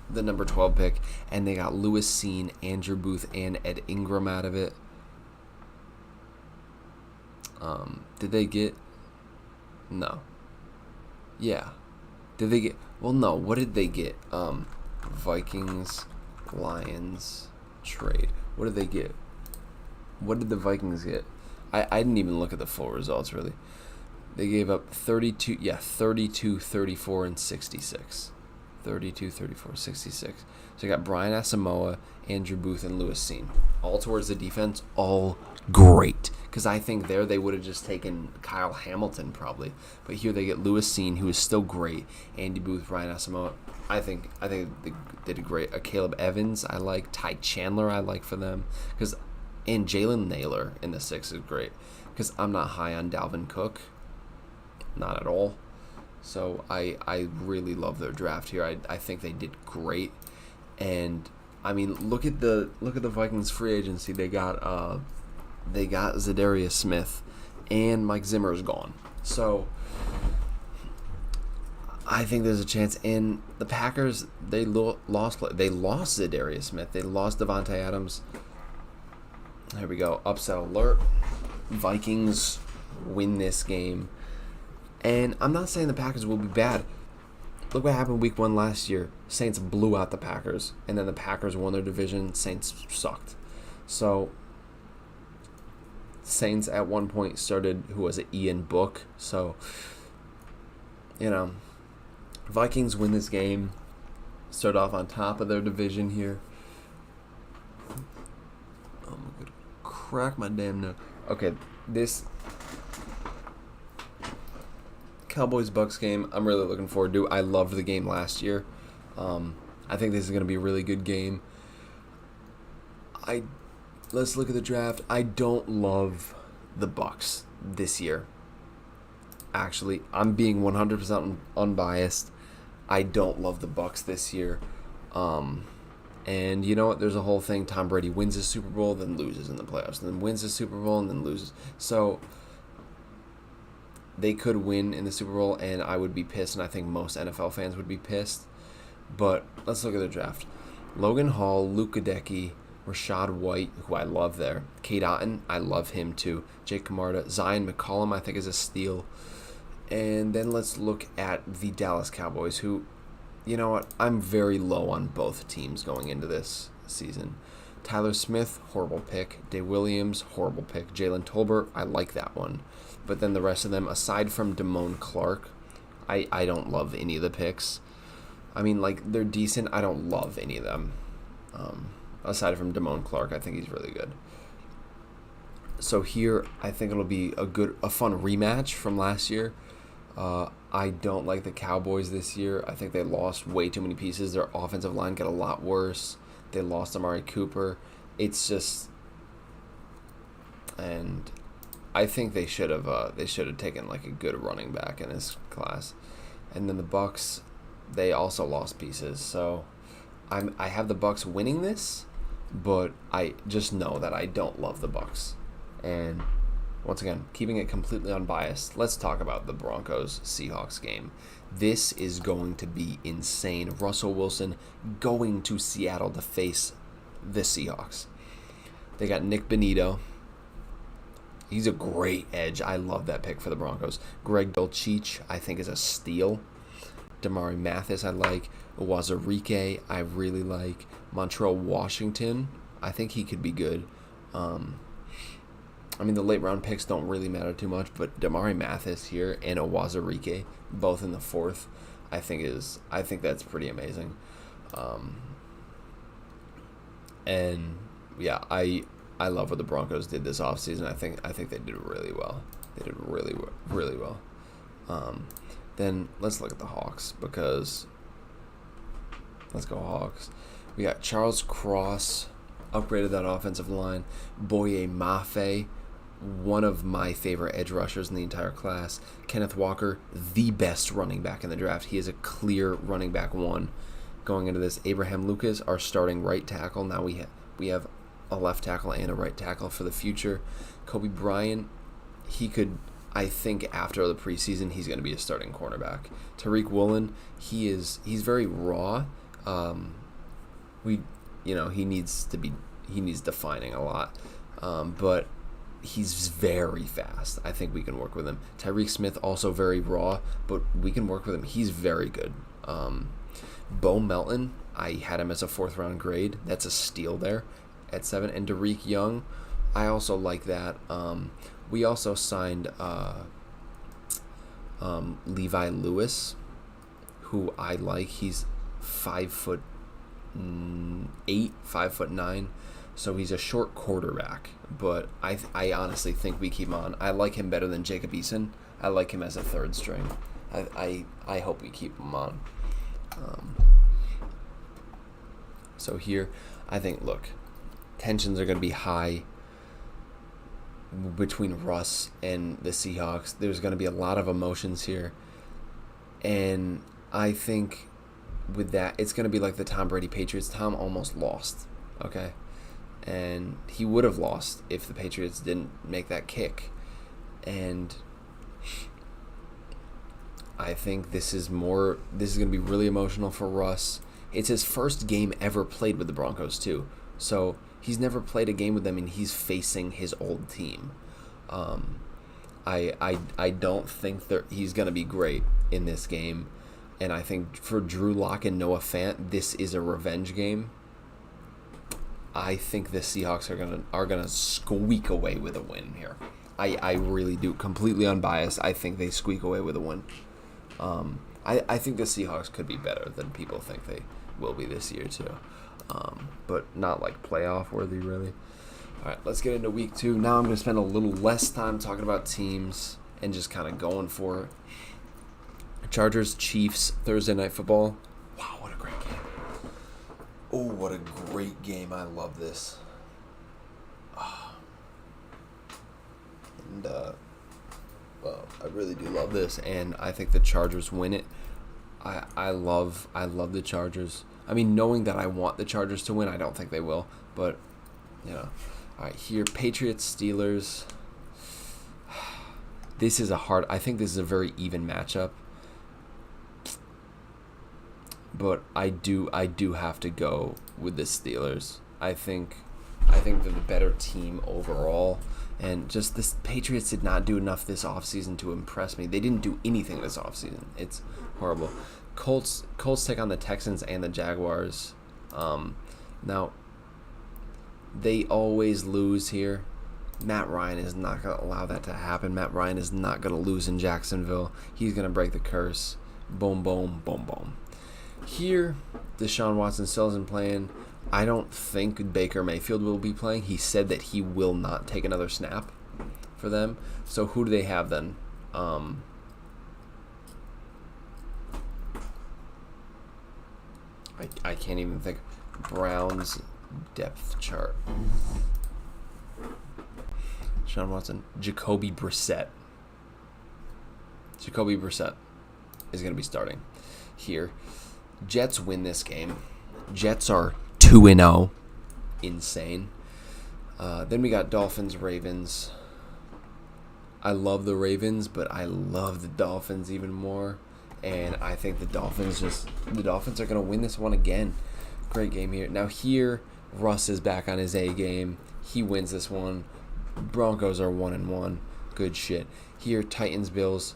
the number 12 pick, and they got Lewis Seen, Andrew Booth, and Ed Ingram out of it. Did they get... No. Yeah. Did they get... Well, no. What did they get? Vikings, Lions, trade. What did they get? What did the Vikings get? I didn't even look at the full results, really. They gave up 32, 34, and 66. 32, 34, 66. So you got Brian Asamoah, Andrew Booth, and Lewis Seen. All towards the defense, all great. Because I think there they would have just taken Kyle Hamilton probably. But here they get Lewis Seen, who is still great. Andy Booth, Brian Asamoah. I think they did great. Caleb Evans, I like. Ty Chandler, I like for them. And Jalen Naylor in the 6 is great. Because I'm not high on Dalvin Cook. Not at all. So I really love their draft here. I think they did great. And I mean, look at the Vikings free agency. They got Zadarius Smith, and Mike Zimmer is gone. So I think there's a chance. And the Packers, they lost Zadarius Smith. They lost Devontae Adams. Here we go. Upset alert. Vikings win this game. And I'm not saying the Packers will be bad. Look what happened week 1 last year. Saints blew out the Packers. And then the Packers won their division. Saints sucked. So Saints at one point started, who was it, Ian Book. So, Vikings win this game. Start off on top of their division here. I'm going to crack my damn neck. Okay, this Cowboys-Bucks game, I'm really looking forward to. I loved the game last year. I think this is going to be a really good game. Let's look at the draft. I don't love the Bucks this year. Actually, I'm being 100% unbiased. I don't love the Bucks this year. And you know what? There's a whole thing. Tom Brady wins the Super Bowl, then loses in the playoffs, and then wins the Super Bowl, and then loses. So they could win in the Super Bowl, and I would be pissed, and I think most NFL fans would be pissed. But let's look at the draft. Logan Hall, Luke Gadecki, Rashad White, who I love there. Kate Otten, I love him too. Jake Camarda. Zion McCollum, I think, is a steal. And then let's look at the Dallas Cowboys, who, you know what, I'm very low on both teams going into this season. Tyler Smith, horrible pick. Day Williams, horrible pick. Jalen Tolbert, I like that one. But then the rest of them, aside from Damone Clark, I don't love any of the picks. I mean, like, they're decent. I don't love any of them. Aside from Damone Clark, I think he's really good. So here, I think it'll be a fun rematch from last year. I don't like the Cowboys this year. I think they lost way too many pieces. Their offensive line got a lot worse. They lost Amari Cooper. It's just, and I think they should have taken like a good running back in this class. And then the Bucks, they also lost pieces. So I have the Bucks winning this, but I just know that I don't love the Bucks. And once again, keeping it completely unbiased, let's talk about the Broncos-Seahawks game. This is going to be insane. Russell Wilson going to Seattle to face the Seahawks. They got Nick Bonito. He's a great edge. I love that pick for the Broncos. Greg Dulcich, I think, is a steal. Damari Mathis I like. Wazirike I really like. Montrell Washington, I think he could be good. I mean, the late round picks don't really matter too much, but Damari Mathis here and Wazirike, both in the 4th, I think that's pretty amazing. And yeah, I love what the Broncos did this offseason. I think they did really well. They did really well. Then let's look at the Hawks, because let's go Hawks. We got Charles Cross, upgraded that offensive line. Boye Mafe, one of my favorite edge rushers in the entire class. Kenneth Walker, the best running back in the draft. He is a clear running back 1 going into this. Abraham Lucas, our starting right tackle. Now we have a left tackle and a right tackle for the future. Kobe Bryant, he could, I think after the preseason, he's going to be a starting cornerback. Tariq Woolen, he's very raw. He needs defining a lot. But he's very fast. I think we can work with him. Tyreek Smith, also very raw, but we can work with him. He's very good. Bo Melton, I had him as a 4th round grade. That's a steal there at 7. And Derek Young, I also like that. We also signed Levi Lewis, who I like. He's 5'8", 5'9", so he's a short quarterback. But I honestly think we keep him on. I like him better than Jacob Eason. I like him as a 3rd string. I hope we keep him on. So here, I think, look, tensions are going to be high between Russ and the Seahawks. There's going to be a lot of emotions here. And I think with that, it's going to be like the Tom Brady Patriots. Tom almost lost, okay? And he would have lost if the Patriots didn't make that kick. And I think this is going to be really emotional for Russ. It's his first game ever played with the Broncos too. So he's never played a game with them, and he's facing his old team. I don't think that he's going to be great in this game. And I think for Drew Lock and Noah Fant, this is a revenge game. I think the Seahawks are gonna squeak away with a win here. I really do. Completely unbiased, I think they squeak away with a win. I think the Seahawks could be better than people think they will be this year too. But not like playoff worthy, really. All right, let's get into week 2. Now I'm going to spend a little less time talking about teams and just kind of going for it. Chargers, Chiefs, Thursday Night Football. Wow, what a great game. Oh, what a great game. I love this. And, well, I really do love this, and I think the Chargers win it. I love the Chargers. I mean, knowing that I want the Chargers to win, I don't think they will, but, you know. All right, here, Patriots, Steelers. I think this is a very even matchup. But I do have to go with the Steelers. I think they're the better team overall. And just the Patriots did not do enough this offseason to impress me. They didn't do anything this offseason. It's horrible. Colts take on the Texans and the Jaguars. Now, they always lose here. Matt Ryan is not going to allow that to happen. Matt Ryan is not going to lose in Jacksonville. He's going to break the curse. Boom, boom, boom, boom. Here, Deshaun Watson still isn't playing. I don't think Baker Mayfield will be playing. He said that he will not take another snap for them. So who do they have then? I can't even think. Browns depth chart. Deshaun Watson. Jacoby Brissett. Jacoby Brissett is going to be starting here. Jets win this game. Jets are 2-0. Insane. Then we got Dolphins, Ravens. I love the Ravens, but I love the Dolphins even more. And I think the Dolphins are going to win this one again. Great game here. Now here, Russ is back on his A game. He wins this one. Broncos are 1-1. Good shit. Here, Titans, Bills.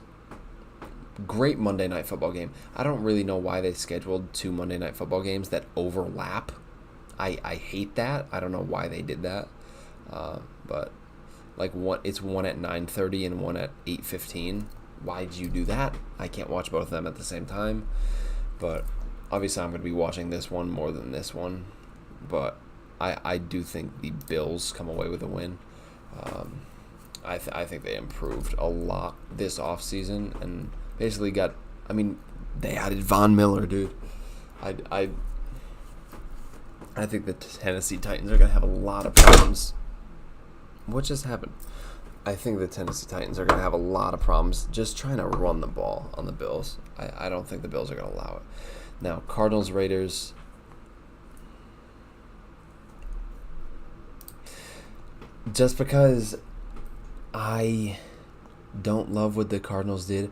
great Monday Night Football game. I don't really know why they scheduled 2 Monday Night Football games that overlap. I hate that. I don't know why they did that. But like it's one at 9:30 and one at 8:15. Why'd you do that? I can't watch both of them at the same time. But obviously I'm going to be watching this one more than this one. But I do think the Bills come away with a win. I think they improved a lot this offseason and basically they added Von Miller, dude. I think the Tennessee Titans are going to have a lot of problems. What just happened? I think the Tennessee Titans are going to have a lot of problems just trying to run the ball on the Bills. I don't think the Bills are going to allow it. Now, Cardinals, Raiders. Just because I don't love what the Cardinals did,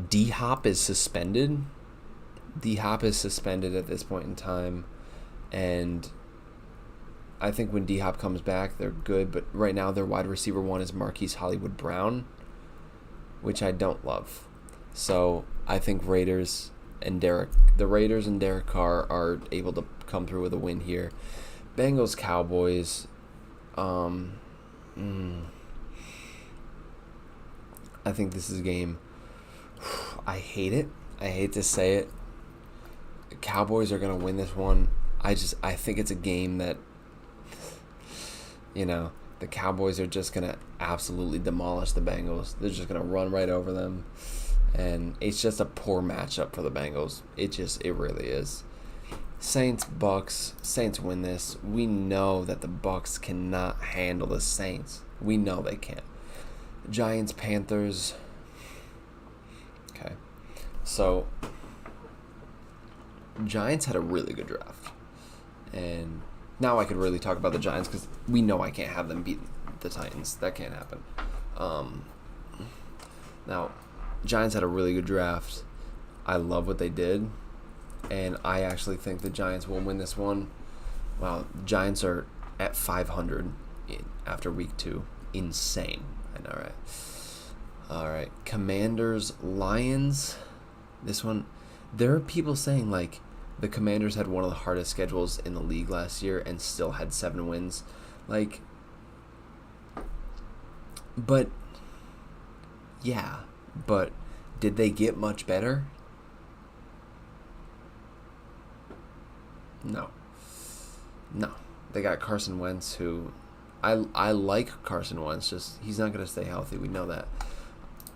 D-Hop is suspended. D-Hop is suspended at this point in time. And I think when D-Hop comes back, they're good. But right now, their wide receiver one is Marquise Hollywood Brown, which I don't love. So I think the Raiders and Derek Carr are able to come through with a win here. Bengals, Cowboys. I think this is a game. I hate it. I hate to say it. The Cowboys are going to win this one. I think it's a game that, the Cowboys are just going to absolutely demolish the Bengals. They're just going to run right over them. And it's just a poor matchup for the Bengals. It really is. Saints, Bucks. Saints win this. We know that the Bucks cannot handle the Saints. We know they can't. Giants, Panthers. Okay. So, Giants had a really good draft. And now I could really talk about the Giants because we know I can't have them beat the Titans. That can't happen. Now, Giants had a really good draft. I love what they did. And I actually think the Giants will win this one. Wow, Giants are at 500 after week 2. Insane. I know, right? All right. Commanders, Lions. This one, there are people saying, like, the Commanders had one of the hardest schedules in the league last year and still had 7 wins. Like, but, yeah. But did they get much better? No. They got Carson Wentz, who I like Carson Wentz, just he's not going to stay healthy. We know that.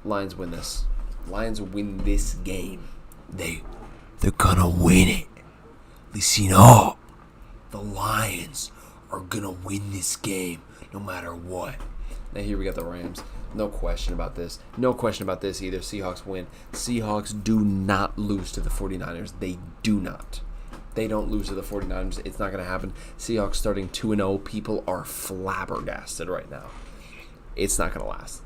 Lions win this. Lions win this game. They're going to win it. Listen up. The Lions are going to win this game no matter what. Now here we got the Rams. No question about this. No question about this either. Seahawks win. Seahawks do not lose to the 49ers. They do not. They don't lose to the 49ers. It's not going to happen. Seahawks starting 2-0. People are flabbergasted right now. It's not going to last.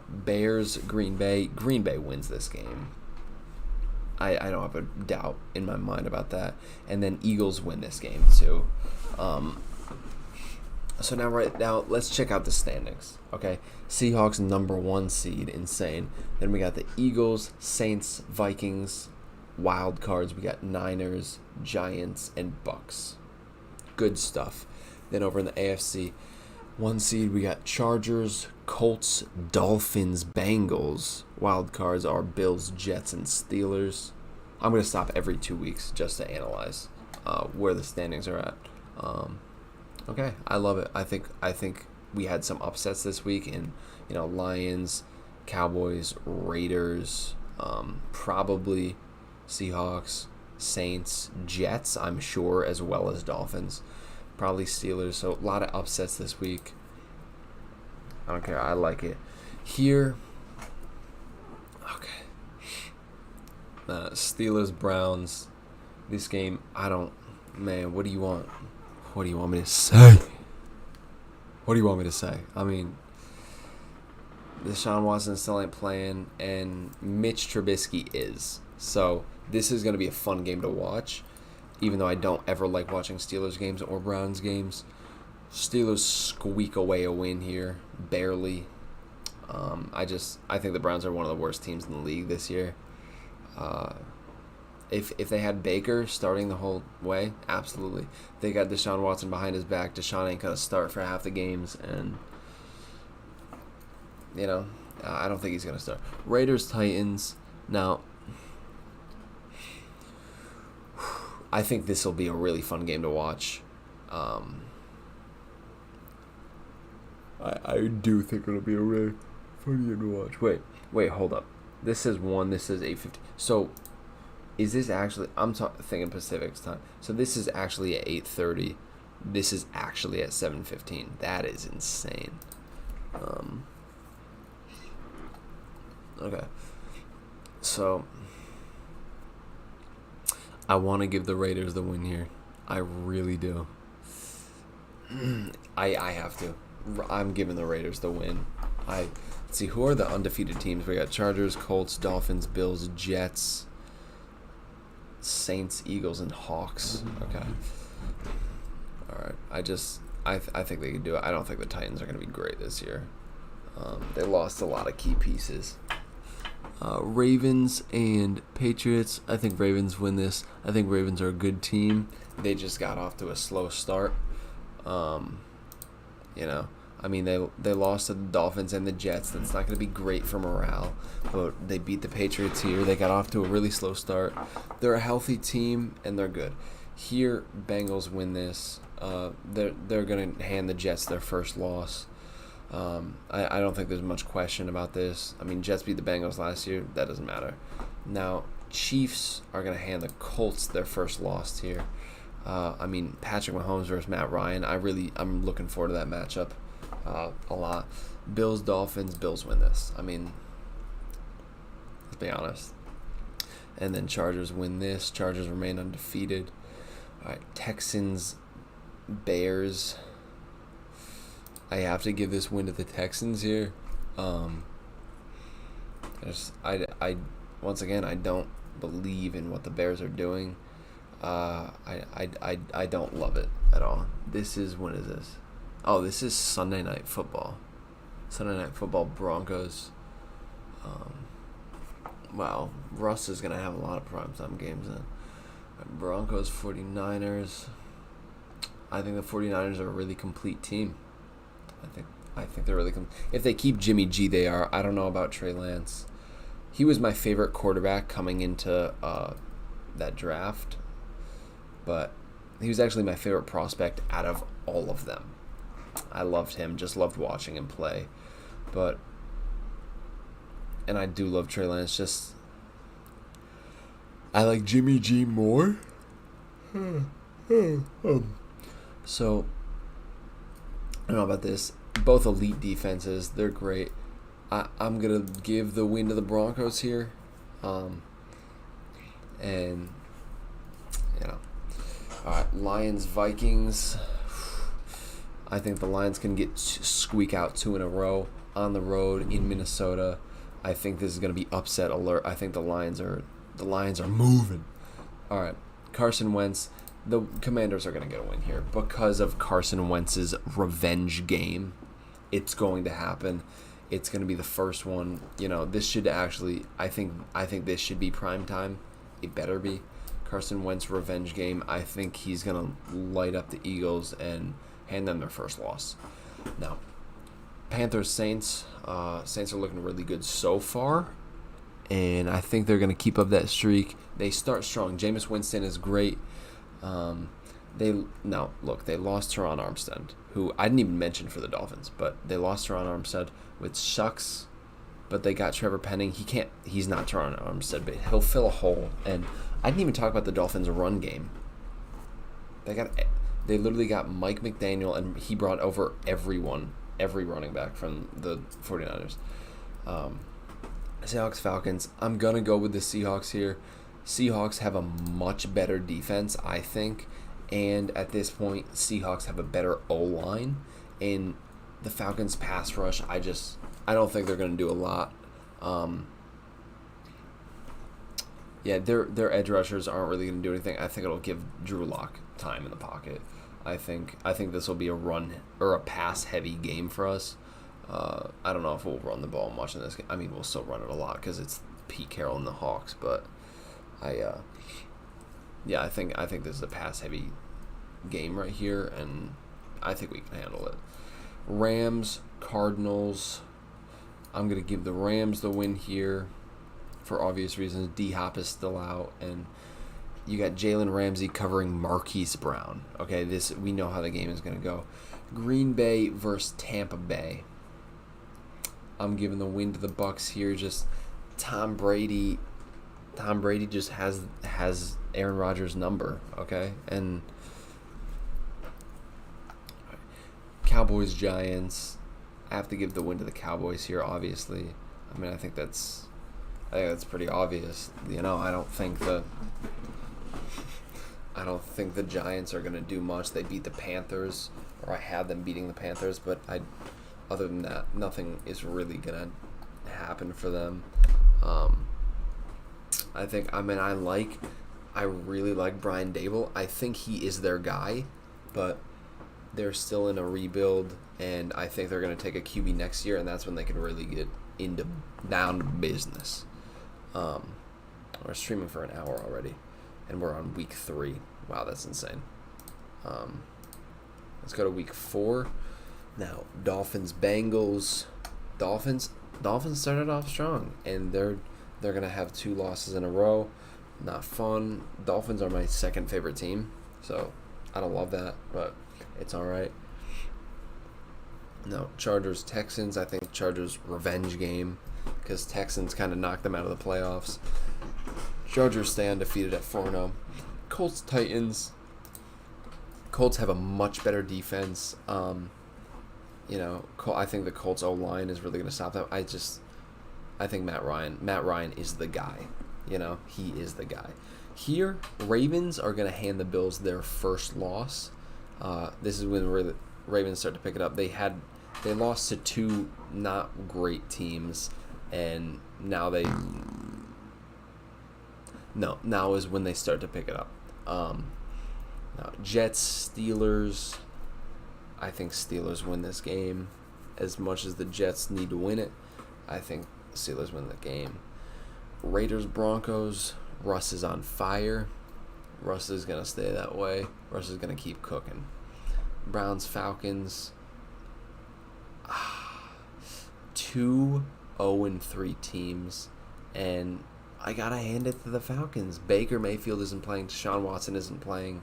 Bears, Green Bay. Green Bay wins this game. I don't have a doubt in my mind about that. And then Eagles win this game too. So right now, let's check out the standings. Okay, Seahawks #1 seed, insane. Then we got the Eagles, Saints, Vikings, wild cards. We got Niners, Giants, and Bucks. Good stuff. Then over in the AFC, 1 seed we got Chargers, Colts, Dolphins, Bengals. Wild cards are Bills, Jets, and Steelers. I'm gonna stop every 2 weeks just to analyze where the standings are at. Okay, I love it. I think we had some upsets this week in, Lions, Cowboys, Raiders, probably Seahawks, Saints, Jets, I'm sure, as well as Dolphins, probably Steelers. So a lot of upsets this week. I don't care. I like it. Here, okay. Steelers, Browns. This game, man, what do you want? What do you want me to say? What do you want me to say? I mean, Deshaun Watson still ain't playing, and Mitch Trubisky is. So this is going to be a fun game to watch, even though I don't ever like watching Steelers games or Browns games. Steelers squeak away a win here, barely. I think the Browns are one of the worst teams in the league this year. If they had Baker starting the whole way, absolutely. They got Deshaun Watson behind his back. Deshaun ain't gonna start for half the games, and I don't think he's gonna start. Raiders Titans. Now, I think this will be a really fun game to watch. I do think it'll be a really fun game to watch. Wait, hold up. This is 8:50. So, is this actually? I'm thinking Pacific's time. So this is actually at 8:30. This is actually at 7:15. That is insane. Okay. So I want to give the Raiders the win here. I really do. I have to. I'm giving the Raiders the win. Let's see, who are the undefeated teams? We got Chargers, Colts, Dolphins, Bills, Jets, Saints, Eagles, and Hawks. Okay. All right. I think they can do it. I don't think the Titans are going to be great this year. They lost a lot of key pieces. Ravens and Patriots. I think Ravens win this. I think Ravens are a good team. They just got off to a slow start. They lost to the Dolphins and the Jets. That's not going to be great for morale, but they beat the Patriots here. They got off to a really slow start. They're a healthy team, and they're good. Here, Bengals win this. They're going to hand the Jets their first loss. I don't think there's much question about this. I mean, Jets beat the Bengals last year. That doesn't matter. Now, Chiefs are going to hand the Colts their first loss here. Patrick Mahomes versus Matt Ryan. I'm looking forward to that matchup a lot. Bills, Dolphins. Bills win this. Let's be honest. And then Chargers win this. Chargers remain undefeated. All right, Texans, Bears. I have to give this win to the Texans here. Once again, I don't believe in what the Bears are doing. I don't love it at all. When is this? Oh, this is Sunday Night Football. Sunday Night Football, Broncos. Wow, Russ is going to have a lot of primetime games then. Broncos, 49ers. I think the 49ers are a really complete team. I think they're really if they keep Jimmy G, they are. I don't know about Trey Lance. He was my favorite quarterback coming into that draft, but he was actually my favorite prospect out of all of them. I loved him, just loved watching him play. And I do love Trey Lance, just I like Jimmy G more. So I don't know about this. Both elite defenses. They're great. I'm going to give the win to the Broncos here. All right, Lions, Vikings. I think the Lions can squeak out 2 in a row on the road in Minnesota. I think this is going to be upset alert. I think the Lions are moving. All right, Carson Wentz. The Commanders are going to get a win here because of Carson Wentz's revenge game. It's going to happen. It's going to be the first one. This should actually. I think this should be prime time. It better be. Carson Wentz revenge game. I think he's going to light up the Eagles and hand them their first loss. Now, Panthers, Saints. Saints are looking really good so far, and I think they're going to keep up that streak. They start strong. Jameis Winston is great. They lost Teron Armstead, who I didn't even mention for the Dolphins, but they lost Teron Armstead, which sucks. But they got Trevor Penning. He's not Teron Armstead, but he'll fill a hole. And I didn't even talk about the Dolphins' run game. They literally got Mike McDaniel, and he brought over every running back from the 49ers. Seahawks, Falcons. I'm gonna go with the Seahawks here. Seahawks have a much better defense, I think, and at this point, Seahawks have a better O-line. And the Falcons' pass rush, I don't think they're going to do a lot. Their edge rushers aren't really going to do anything. I think it'll give Drew Lock time in the pocket. I think this will be a run or a pass-heavy game for us. I don't know if we'll run the ball much in this game. We'll still run it a lot because it's Pete Carroll and the Hawks, but Yeah, I think this is a pass heavy game right here, and I think we can handle it. Rams, Cardinals. I'm gonna give the Rams the win here, for obvious reasons. D Hop is still out, and you got Jalen Ramsey covering Marquise Brown. Okay, we know how the game is gonna go. Green Bay versus Tampa Bay. I'm giving the win to the Bucs here. Just Tom Brady just has Aaron Rodgers' number, okay? And Cowboys Giants. I have to give the win to the Cowboys here, obviously. I mean, I think that's pretty obvious. You know, I don't think the Giants are going to do much. They beat the Panthers, or I had them beating the Panthers, but other than that, nothing is really going to happen for them. I really like Brian Dable. I think he is their guy, but they're still in a rebuild, and I think they're going to take a QB next year, and that's when they can really get down to business. We're streaming for an hour already, and we're on week 3. Wow, that's insane. Let's go to week 4. Now, Dolphins, Bengals. Dolphins started off strong, and they're going to have 2 losses in a row. Not fun. Dolphins are my second favorite team, so I don't love that, but it's all right. No, Chargers, Texans. I think Chargers revenge game because Texans kind of knocked them out of the playoffs. Chargers stay undefeated at 4-0. Colts, Titans. Colts have a much better defense. I think the Colts O-line is really going to stop them. I think Matt Ryan is the guy. He is the guy. Here, Ravens are going to hand the Bills their first loss. This is when Ravens start to pick it up. They lost to 2 not great teams, and now is when they start to pick it up. Now Jets, Steelers. I think Steelers win this game. As much as the Jets need to win it, I think Steelers win the game. Raiders, Broncos. Russ is on fire. Russ is going to stay that way. Russ is going to keep cooking. Browns, Falcons. 2 0-3 teams, and I got to hand it to the Falcons. Baker Mayfield isn't playing. Deshaun Watson isn't playing.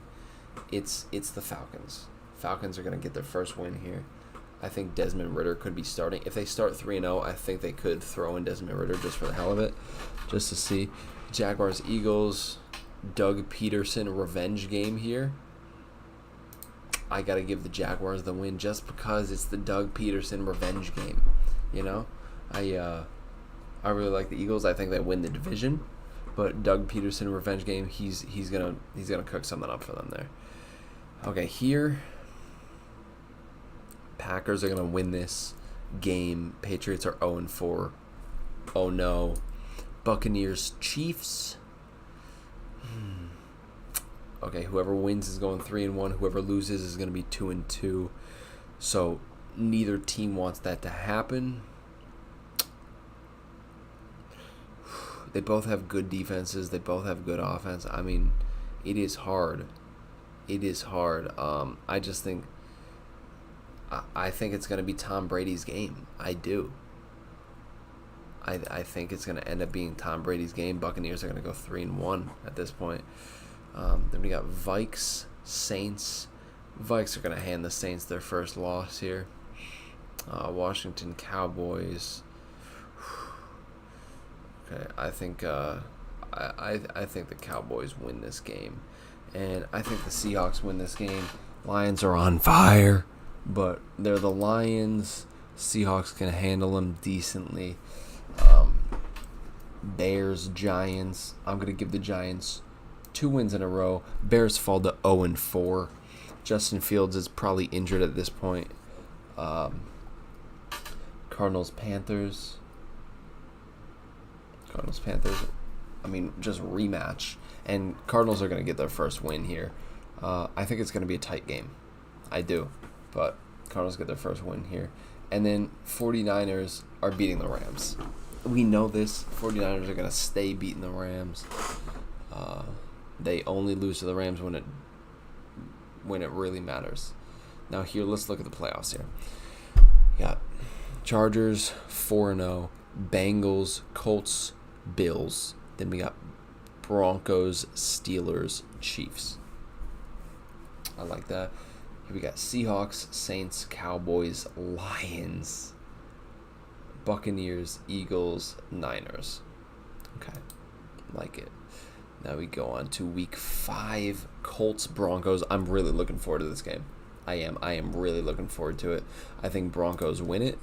It's the Falcons. Falcons are going to get their first win here. I think Desmond Ridder could be starting. If they start 3-0, I think they could throw in Desmond Ridder just for the hell of it, just to see. Jaguars, Eagles, Doug Peterson revenge game here. I got to give the Jaguars the win just because it's the Doug Peterson revenge game. I really like the Eagles. I think they win the division, but Doug Peterson revenge game. He's gonna cook something up for them there. Okay, here. Packers are gonna win this game. Patriots are 0-4. Oh no. Buccaneers, Chiefs. Okay, whoever wins is going 3-1. Whoever loses is going to be 2-2. So neither team wants that to happen. They both have good defenses. They both have good offense. I mean, it is hard. It is hard. I just think. I think it's going to be Tom Brady's game. I do. I think it's going to end up being Tom Brady's game. Buccaneers are going to go 3-1 at this point. Then we got Vikes, Saints. Vikes are going to hand the Saints their first loss here. Washington Cowboys. Okay, I think I think the Cowboys win this game, and I think the Seahawks win this game. Lions are on fire, but they're the Lions. Seahawks can handle them decently. Bears, Giants. I'm gonna give the Giants 2 wins in a row. Bears fall to 0-4. Justin Fields is probably injured at this point. Cardinals, Panthers. I mean, just rematch. And Cardinals are going to get their first win here. I think it's going to be a tight game. I do. But Cardinals get their first win here. And then 49ers are beating the Rams. We know this. 49ers are going to stay beating the Rams. They only lose to the Rams when it really matters. Now here, let's look at the playoffs here. Got Chargers 4-0, Bengals, Colts, Bills. Then we got Broncos, Steelers, Chiefs. I like that. Here we got Seahawks, Saints, Cowboys, Lions, Buccaneers, Eagles, Niners. Okay, like it. Now we go on to week 5, Colts, Broncos. I'm really looking forward to this game. I am really looking forward to it. I think Broncos win it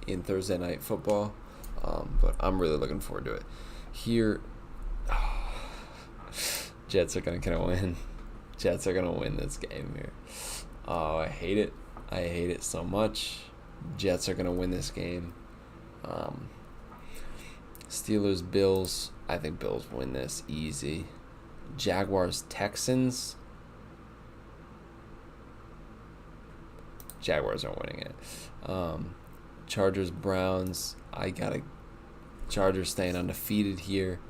in Thursday Night Football, but I'm really looking forward to it. Here, Jets are going to win. Jets are going to win this game here. Oh, I hate it. I hate it so much. Jets are going to win this game. Steelers, Bills. I think Bills win this easy. Jaguars, Texans. Jaguars are winning it. Chargers, Browns. I got a Chargers staying undefeated here.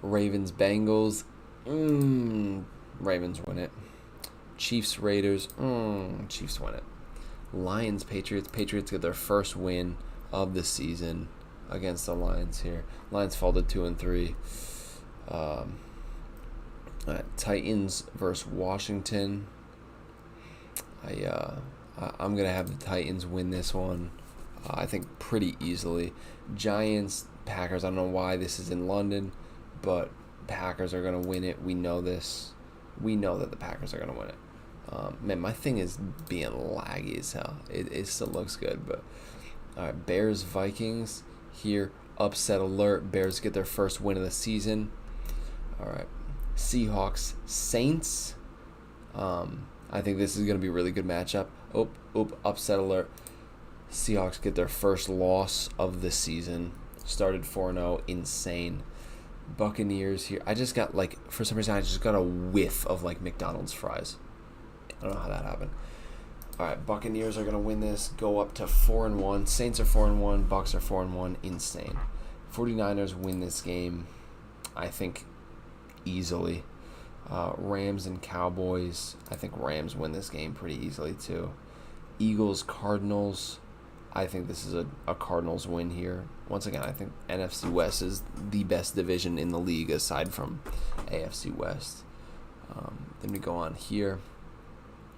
Ravens, Bengals. Ravens win it. Chiefs, Raiders. Chiefs win it. Lions, Patriots. Patriots get their first win of the season against the Lions here. Lions fall to 2-3. Titans versus Washington. I'm gonna have the Titans win this one. I think pretty easily. Giants, Packers. I don't know why this is in London, but Packers are gonna win it. We know this. We know that the Packers are gonna win it. Man, my thing is being laggy as hell. It still looks good, but all right. Bears, Vikings. Here, upset alert. Bears get their first win of the season. All right. Seahawks, Saints. I think this is going to be a really good matchup. Upset alert. Seahawks get their first loss of the season. Started 4-0. Insane. Buccaneers here. I just got, for some reason, I just got a whiff of, McDonald's fries. I don't know how that happened. All right, Buccaneers are going to win this, go up to 4-1. Saints are 4-1. Bucs are 4-1. Insane. 49ers win this game, I think, easily. Rams and Cowboys, I think Rams win this game pretty easily too. Eagles, Cardinals, I think this is a Cardinals win here. Once again, I think NFC West is the best division in the league aside from AFC West. Then we go on here.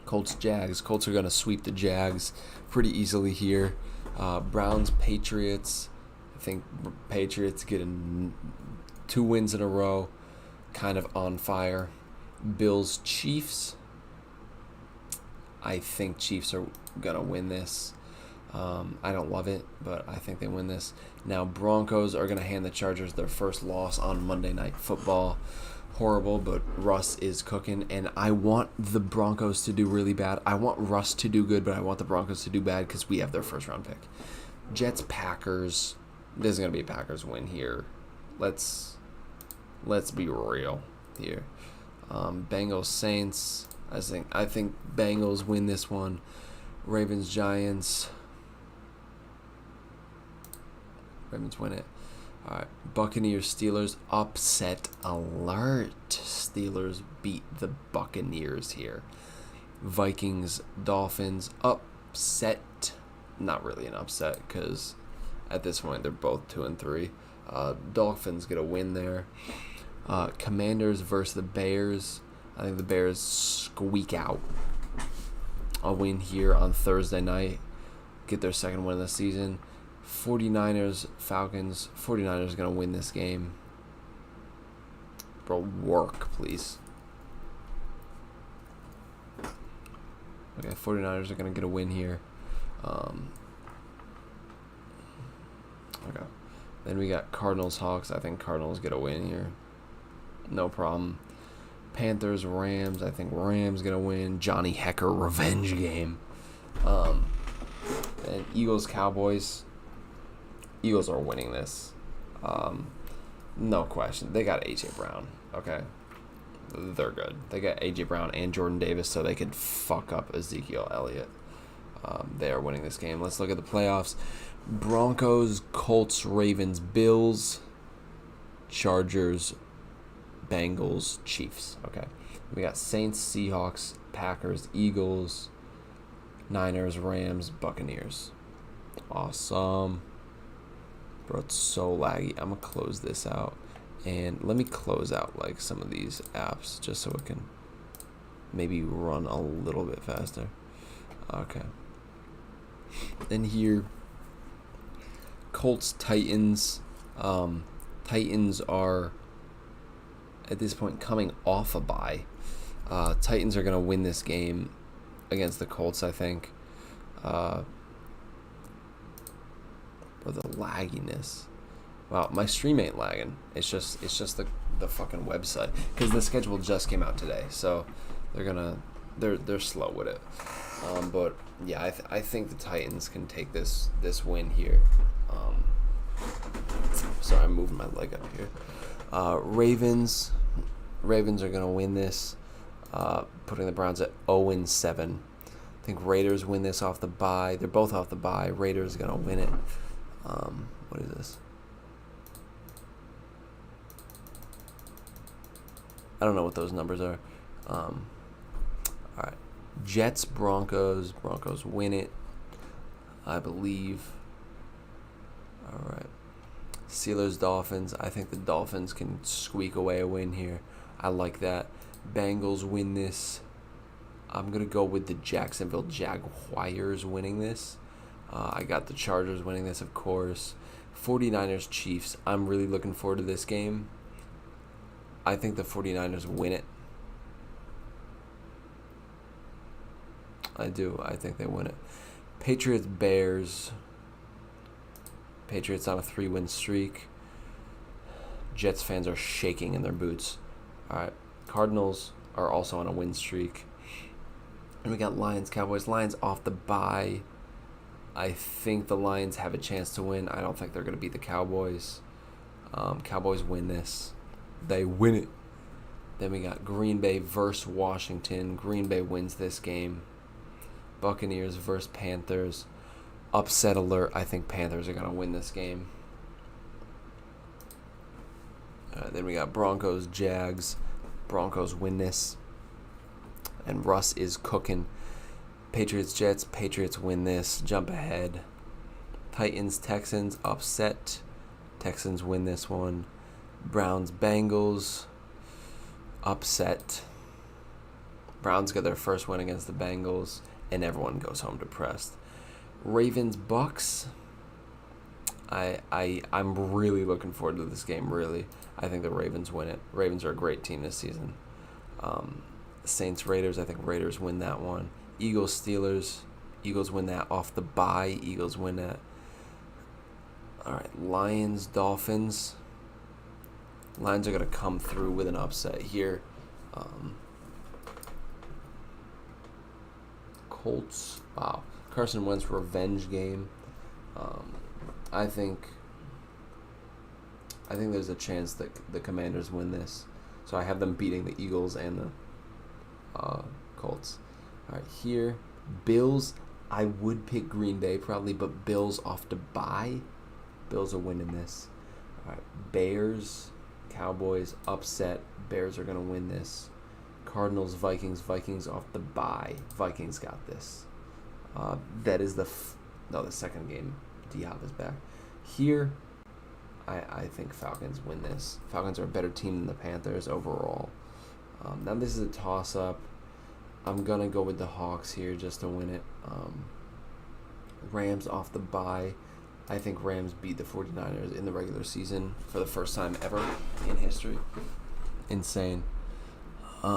Colts, Jags. Colts are going to sweep the Jags pretty easily here. Browns, Patriots. I think Patriots get 2 wins in a row. Kind of on fire. Bills, Chiefs. I think Chiefs are going to win this. I don't love it, but I think they win this. Now, Broncos are going to hand the Chargers their first loss on Monday Night Football. Horrible, but Russ is cooking, and I want the Broncos to do really bad. I want Russ to do good, but I want the Broncos to do bad because we have their first round pick. Jets, Packers. This is going to be a Packers win here. Let's be real here. Bengals, Saints. I think Bengals win this one. Ravens, Giants. Ravens win it. All right. Buccaneers, Steelers. Upset alert. Steelers beat the Buccaneers here. Vikings, Dolphins. Upset. Not really an upset because at this point they're both 2-3. Dolphins get a win there. Commanders versus the Bears. I think the Bears squeak out a win here on Thursday night. Get their second win of the season. 49ers, Falcons. 49ers going to win this game. Bro, work, please. Okay, 49ers are going to get a win here. Okay. Then we got Cardinals, Hawks. I think Cardinals get a win here. No problem. Panthers, Rams. I think Rams going to win. Johnny Hecker revenge game. And Eagles, Cowboys. Eagles are winning this. No question. They got A.J. Brown. Okay. They're good. They got A.J. Brown and Jordan Davis so they could fuck up Ezekiel Elliott. They are winning this game. Let's look at the playoffs. Broncos, Colts, Ravens, Bills, Chargers, Bengals, Chiefs. Okay. We got Saints, Seahawks, Packers, Eagles, Niners, Rams, Buccaneers. Awesome. Bro, it's so laggy. I'm going to close this out. And let me close out like some of these apps just so it can maybe run a little bit faster. Okay. Then here, Colts, Titans. Titans are at this point coming off a bye. Titans are going to win this game against the Colts, I think. For the lagginess. Wow, my stream ain't lagging. It's just the fucking website, because the schedule just came out today, so they're slow with it. But yeah, I think the Titans can take this win here. Sorry, I'm moving my leg up here. Ravens are gonna win this, putting the Browns at 0-7. I think Raiders win this off the bye. They're both off the bye. Raiders are gonna win it. What is this? I don't know what those numbers are. All right. Jets, Broncos. Broncos win it, I believe. All right. Steelers, Dolphins. I think the Dolphins can squeak away a win here. I like that. Bengals win this. I'm going to go with the Jacksonville Jaguars winning this. I got the Chargers winning this, of course. 49ers, Chiefs. I'm really looking forward to this game. I think the 49ers win it. I do. I think they win it. Patriots, Bears. Patriots on a 3-win streak. Jets fans are shaking in their boots. All right. Cardinals are also on a win streak. And we got Lions, Cowboys. Lions off the bye. I think the Lions have a chance to win. I don't think they're going to beat the Cowboys. Cowboys win this. They win it. Then we got Green Bay versus Washington. Green Bay wins this game. Buccaneers versus Panthers. Upset alert. I think Panthers are going to win this game. Then we got Broncos, Jags. Broncos win this. And Russ is cooking. Patriots, Jets. Patriots win this. Jump ahead. Titans, Texans. Upset. Texans win this one. Browns, Bengals. Upset. Browns get their first win against the Bengals, and everyone goes home depressed. Ravens, Bucks. I'm really looking forward to this game, really. I think the Ravens win it. Ravens are a great team this season. Saints, Raiders. I think Raiders win that one. Eagles, Steelers. Eagles win that off the bye. Eagles win that. All right, Lions, Dolphins. Lions are going to come through with an upset here. Colts. Wow. Carson Wentz revenge game. I think there's a chance that the Commanders win this. So I have them beating the Eagles and the Colts. All right, here. Bills. I would pick Green Bay probably, but Bills off to bye. Bills are winning this. All right, Bears, Cowboys, upset. Bears are going to win this. Cardinals, Vikings. Vikings off the bye. Vikings got this. That is the second game. D-Hop is back. Here, I think Falcons win this. Falcons are a better team than the Panthers overall. Now this is a toss-up. I'm going to go with the Hawks here just to win it. Rams off the bye. I think Rams beat the 49ers in the regular season for the first time ever in history. Insane. We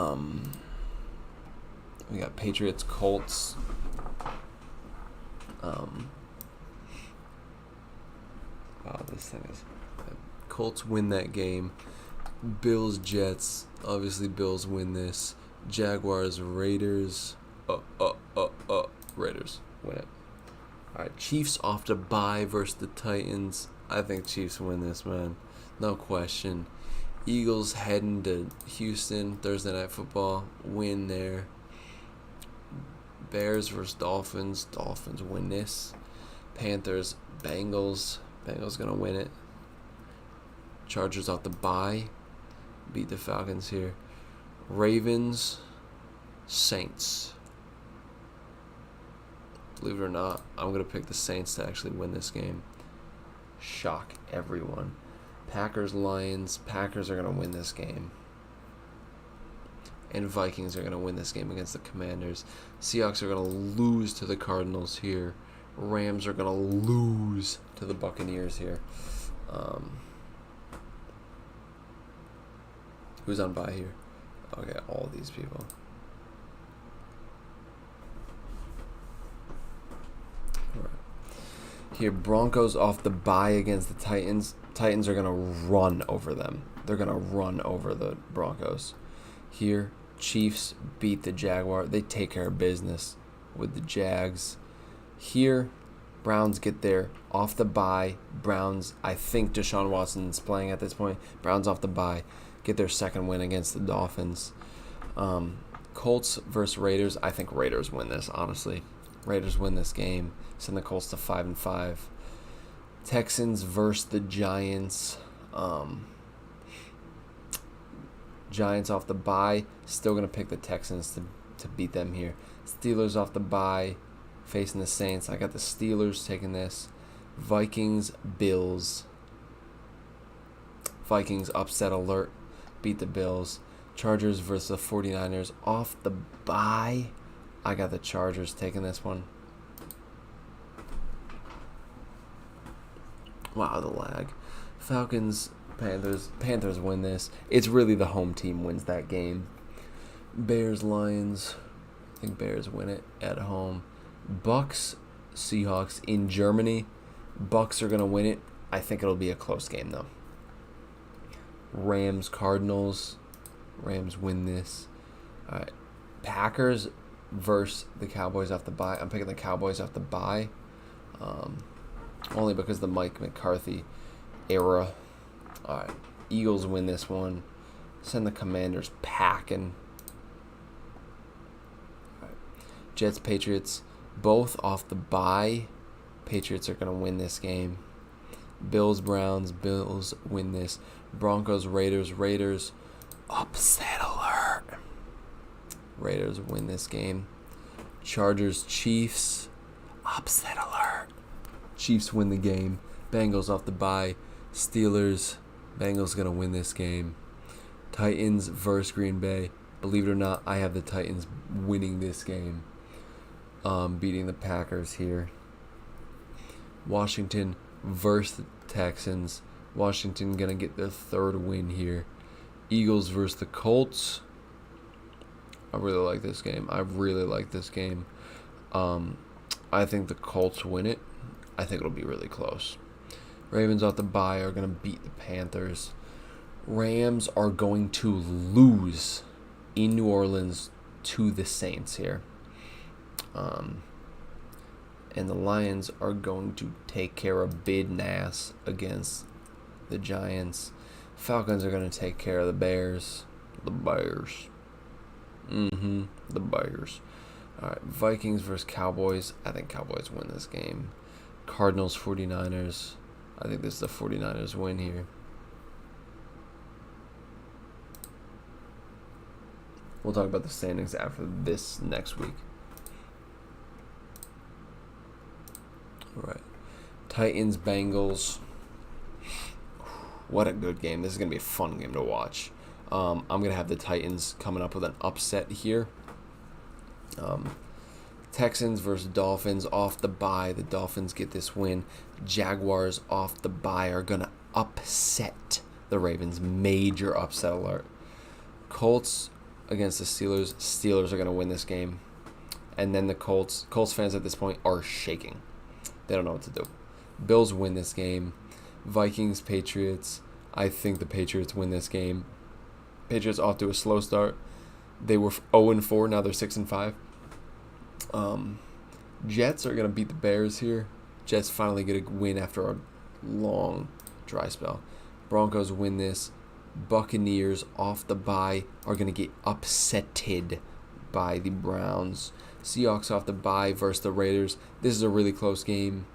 got Patriots, Colts. Wow, this thing is... Colts win that game. Bills, Jets. Obviously, Bills win this. Jaguars, Raiders. Raiders win it. All right, Chiefs off to bye versus the Titans. I think Chiefs win this, man. No question. Eagles heading to Houston, Thursday Night Football. Win there. Bears versus Dolphins. Dolphins win this. Panthers, Bengals. Bengals going to win it. Chargers off the bye. beat the Falcons here. Ravens, Saints. Believe it or not, I'm going to pick the Saints to actually win this game. Shock everyone. Packers, Lions. Packers are going to win this game. And Vikings are going to win this game against the Commanders. Seahawks are going to lose to the Cardinals here. Rams are going to lose to the Buccaneers here. Who's on bye here? Okay, all these people. All right. Here, Broncos off the bye against the Titans. Titans are going to run over them. They're going to run over the Broncos. Here, Chiefs beat the Jaguar. They take care of business with the Jags. Here, Browns get there off the bye. Browns, I think Deshaun Watson's playing at this point. Browns off the bye. Get their second win against the Dolphins. Colts versus Raiders. I think Raiders win this, honestly. Raiders win this game. Send the Colts to 5-5. Texans versus the Giants. Giants off the bye. Still going to pick the Texans to beat them here. Steelers off the bye. Facing the Saints. I got the Steelers taking this. Vikings, Bills. Vikings upset alert. Beat the Bills. Chargers versus the 49ers off the bye. I got the Chargers taking this one. Wow, the lag. Falcons, Panthers. Panthers win this. It's really the home team wins that game. Bears, Lions. I think Bears win it at home. Bucks, Seahawks in Germany. Bucks are going to win it. I think it'll be a close game, though. Rams, Cardinals. Rams win this. All right. Packers versus the Cowboys off the bye. I'm picking the Cowboys off the bye. Only because of the Mike McCarthy era. All right. Eagles win this one. Send the Commanders packing. All right. Jets, Patriots. Both off the bye. Patriots are going to win this game. Bills, Browns. Bills win this. Broncos, Raiders. Raiders. Upset alert. Raiders win this game. Chargers, Chiefs. Upset alert. Chiefs win the game. Bengals off the bye. Steelers. Bengals going to win this game. Titans versus Green Bay. Believe it or not, I have the Titans winning this game. Beating the Packers here. Washington versus the Texans. Washington going to get their third win here. Eagles versus the Colts. I really like this game. I think the Colts win it. I think it'll be really close. Ravens off the bye are going to beat the Panthers. Rams are going to lose in New Orleans to the Saints here. And the Lions are going to take care of business against the Giants. Falcons are going to take care of the Bears. The Bears. The Bears. All right, Vikings versus Cowboys. I think Cowboys win this game. Cardinals, 49ers. I think this is the 49ers win here. We'll talk about the standings after this next week. All right. Titans, Bengals. What a good game. This is going to be a fun game to watch. I'm going to have the Titans coming up with an upset here. Texans versus Dolphins off the bye. The Dolphins get this win. Jaguars off the bye are going to upset the Ravens. Major upset alert. Colts against the Steelers. Steelers are going to win this game. And then the Colts fans at this point are shaking. They don't know what to do. Bills win this game. Vikings, Patriots. I think the Patriots win this game. Patriots off to a slow start. They were 0-4. Now they're 6-5. Jets are going to beat the Bears here. Jets finally get a win after a long dry spell. Broncos win this. Buccaneers off the bye are going to get upsetted by the Browns. Seahawks off the bye versus the Raiders. This is a really close game.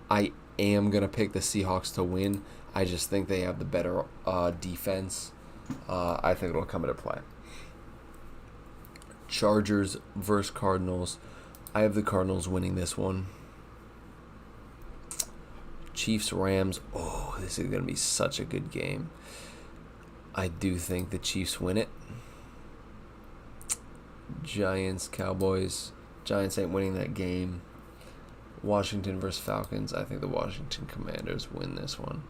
I am going to pick the Seahawks to win. I just think they have the better defense. I think it'll come into play. Chargers versus Cardinals. I have the Cardinals winning this one. Chiefs Rams. Oh, this is going to be such a good game. I do think the Chiefs win it. Giants Cowboys. Giants ain't winning that game. Washington versus Falcons. I think the Washington Commanders win this one.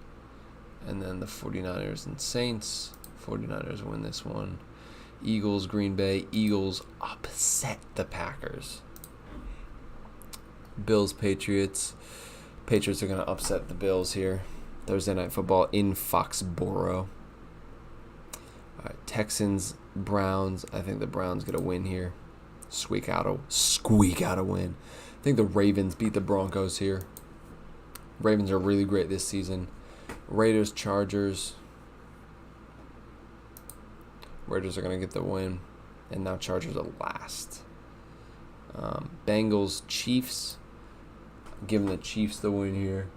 And then the 49ers and Saints. 49ers win this one. Eagles, Green Bay. Eagles upset the Packers. Bills, Patriots. Patriots are going to upset the Bills here. Thursday Night Football in Foxborough. All right, Texans, Browns. I think the Browns going to win here. Squeak out a win. I think the Ravens beat the Broncos here. Ravens are really great this season. Raiders, Chargers. Raiders are going to get the win. And now Chargers are last. Bengals, Chiefs. Giving the Chiefs the win here.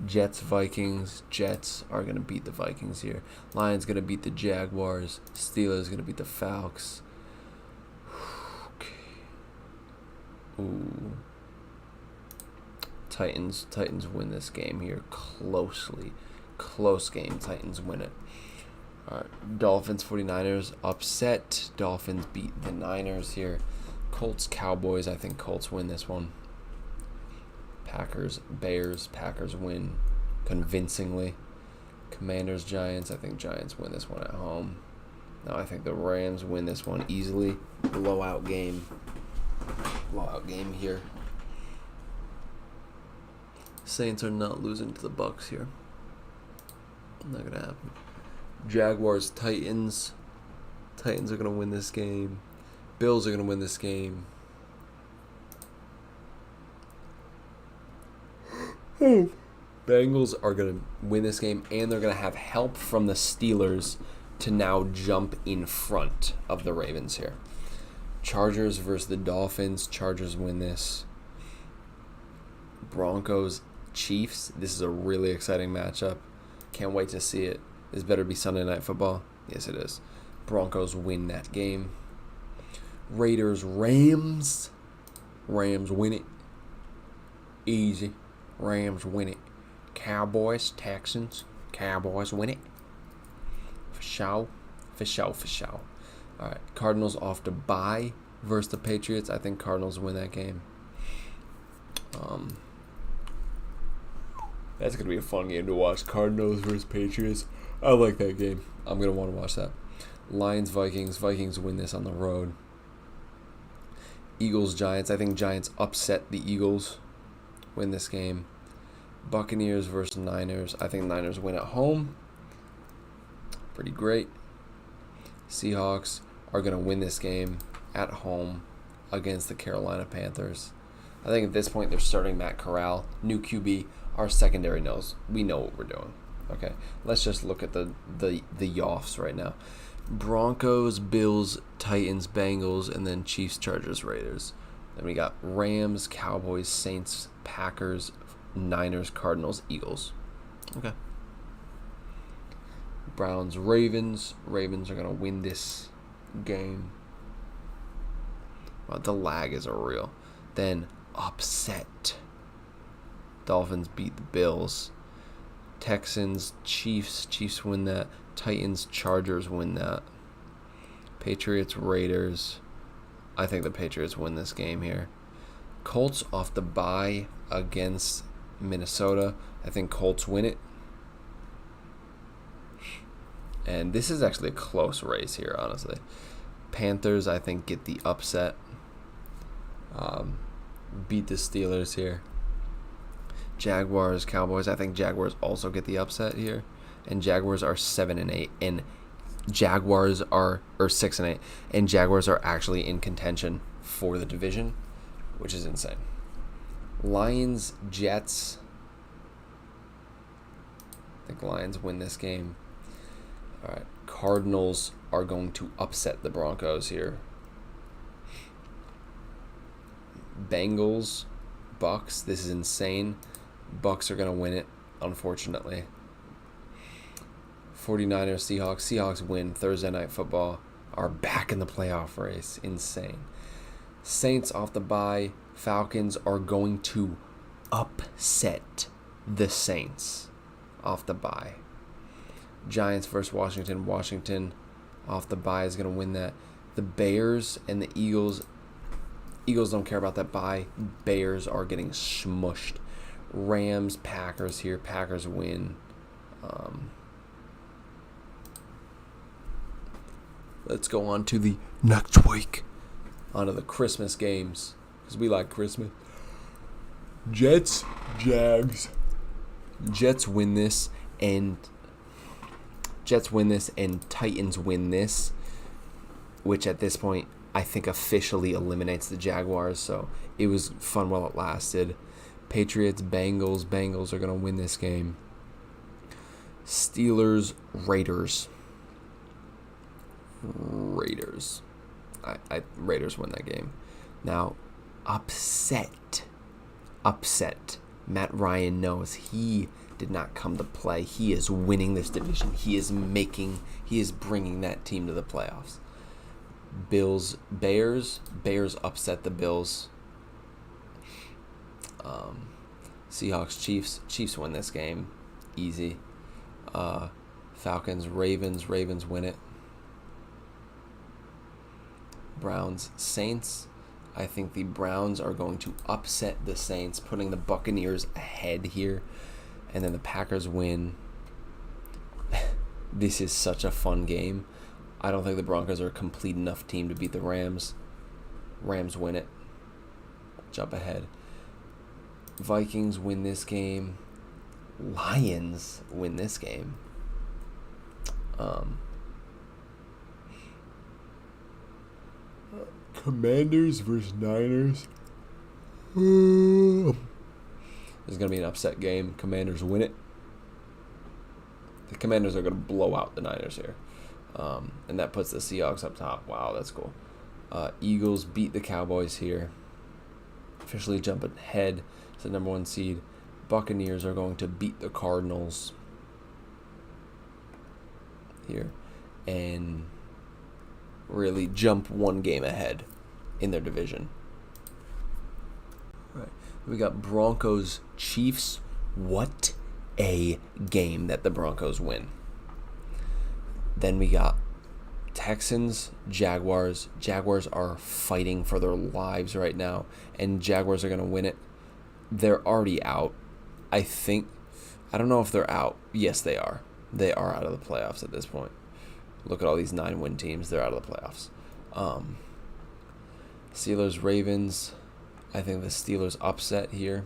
Jets, Vikings. Jets are going to beat the Vikings here. Lions going to beat the Jaguars. Steelers going to beat the Falcons. Ooh. Titans win this game here closely. Close game. Titans win it. All right. Dolphins, 49ers upset. Dolphins beat the Niners here. Colts, Cowboys. I think Colts win this one. Packers, Bears. Packers win convincingly. Commanders, Giants. I think Giants win this one at home. No, I think the Rams win this one easily. Blowout game. Blowout game here. Saints are not losing to the Bucks here. Not gonna happen. Jaguars, Titans. Titans are gonna win this game. Bills are gonna win this game. Bengals are gonna win this game, and they're gonna have help from the Steelers to now jump in front of the Ravens here. Chargers versus the Dolphins. Chargers win this. Broncos, Chiefs. This is a really exciting matchup. Can't wait to see it. This better be Sunday Night Football. Yes, it is. Broncos win that game. Raiders, Rams. Rams win it. Easy. Rams win it. Cowboys, Texans. Cowboys win it. For sure. For sure, for sure. All right, Cardinals off to bye versus the Patriots. I think Cardinals win that game. That's going to be a fun game to watch. Cardinals versus Patriots. I like that game. I'm going to want to watch that. Lions, Vikings. Vikings win this on the road. Eagles, Giants. I think Giants upset the Eagles. Win this game. Buccaneers versus Niners. I think Niners win at home. Pretty great. Seahawks are going to win this game at home against the Carolina Panthers. I think at this point they're starting Matt Corral, new QB. Our secondary knows. We know what we're doing. Okay, let's just look at the offs right now. Broncos, Bills, Titans, Bengals, and then Chiefs, Chargers, Raiders. Then we got Rams, Cowboys, Saints, Packers, Niners, Cardinals, Eagles. Okay. Browns, Ravens. Ravens are going to win this game. Well, the lag is real. Then upset. Dolphins beat the Bills. Texans, Chiefs. Chiefs win that. Titans, Chargers win that. Patriots, Raiders. I think the Patriots win this game here. Colts off the bye against Minnesota. I think Colts win it. And this is actually a close race here, honestly. Panthers, I think, get the upset. Beat the Steelers here. Jaguars, Cowboys. I think Jaguars also get the upset here. And Jaguars are 7-8. And Jaguars are 6-8. And Jaguars are actually in contention for the division, which is insane. Lions, Jets. I think Lions win this game. All right. Cardinals are going to upset the Broncos here. Bengals, Bucks. This is insane. Bucks are going to win it, unfortunately. 49ers, Seahawks. Seahawks win. Thursday Night Football are back in the playoff race. Insane. Saints off the bye. Falcons are going to upset the Saints off the bye. Giants versus Washington. Washington off the bye is going to win that. The Bears and the Eagles. Eagles don't care about that bye. Bears are getting smushed. Rams, Packers here. Packers win. Let's go on to the next week. On to the Christmas games. Because we like Christmas. Jets, Jags. Jets win this and Titans win this, which at this point I think officially eliminates the Jaguars. So it was fun while it lasted. Patriots, Bengals. Bengals are going to win this game. Steelers, Raiders. Raiders win that game. Now, upset. Matt Ryan knows he did not come to play. He is winning this division. He is bringing that team to the playoffs. Bills, Bears upset the Bills. Seahawks, Chiefs win this game. Easy. Falcons, Ravens win it. Browns, Saints. I think the Browns are going to upset the Saints, putting the Buccaneers ahead here. And then the Packers win. This is such a fun game. I don't think the Broncos are a complete enough team to beat the Rams. Rams win it. Jump ahead. Vikings win this game. Lions win this game. Commanders versus Niners. This is going to be an upset game. Commanders win it. The Commanders are going to blow out the Niners here. And that puts the Seahawks up top. Wow, that's cool. Eagles beat the Cowboys here. Officially jump ahead to the number 1 seed. Buccaneers are going to beat the Cardinals here. And really jump 1 game ahead in their division. All right. We got Broncos, Chiefs. What a game that the Broncos win. Then we got Texans, Jaguars. Jaguars are fighting for their lives right now, and Jaguars are going to win it. They're already out. I don't know if they're out. Yes, they are. They are out of the playoffs at this point. Look at all these 9-win teams. They're out of the playoffs. Steelers, Ravens. I think the Steelers upset here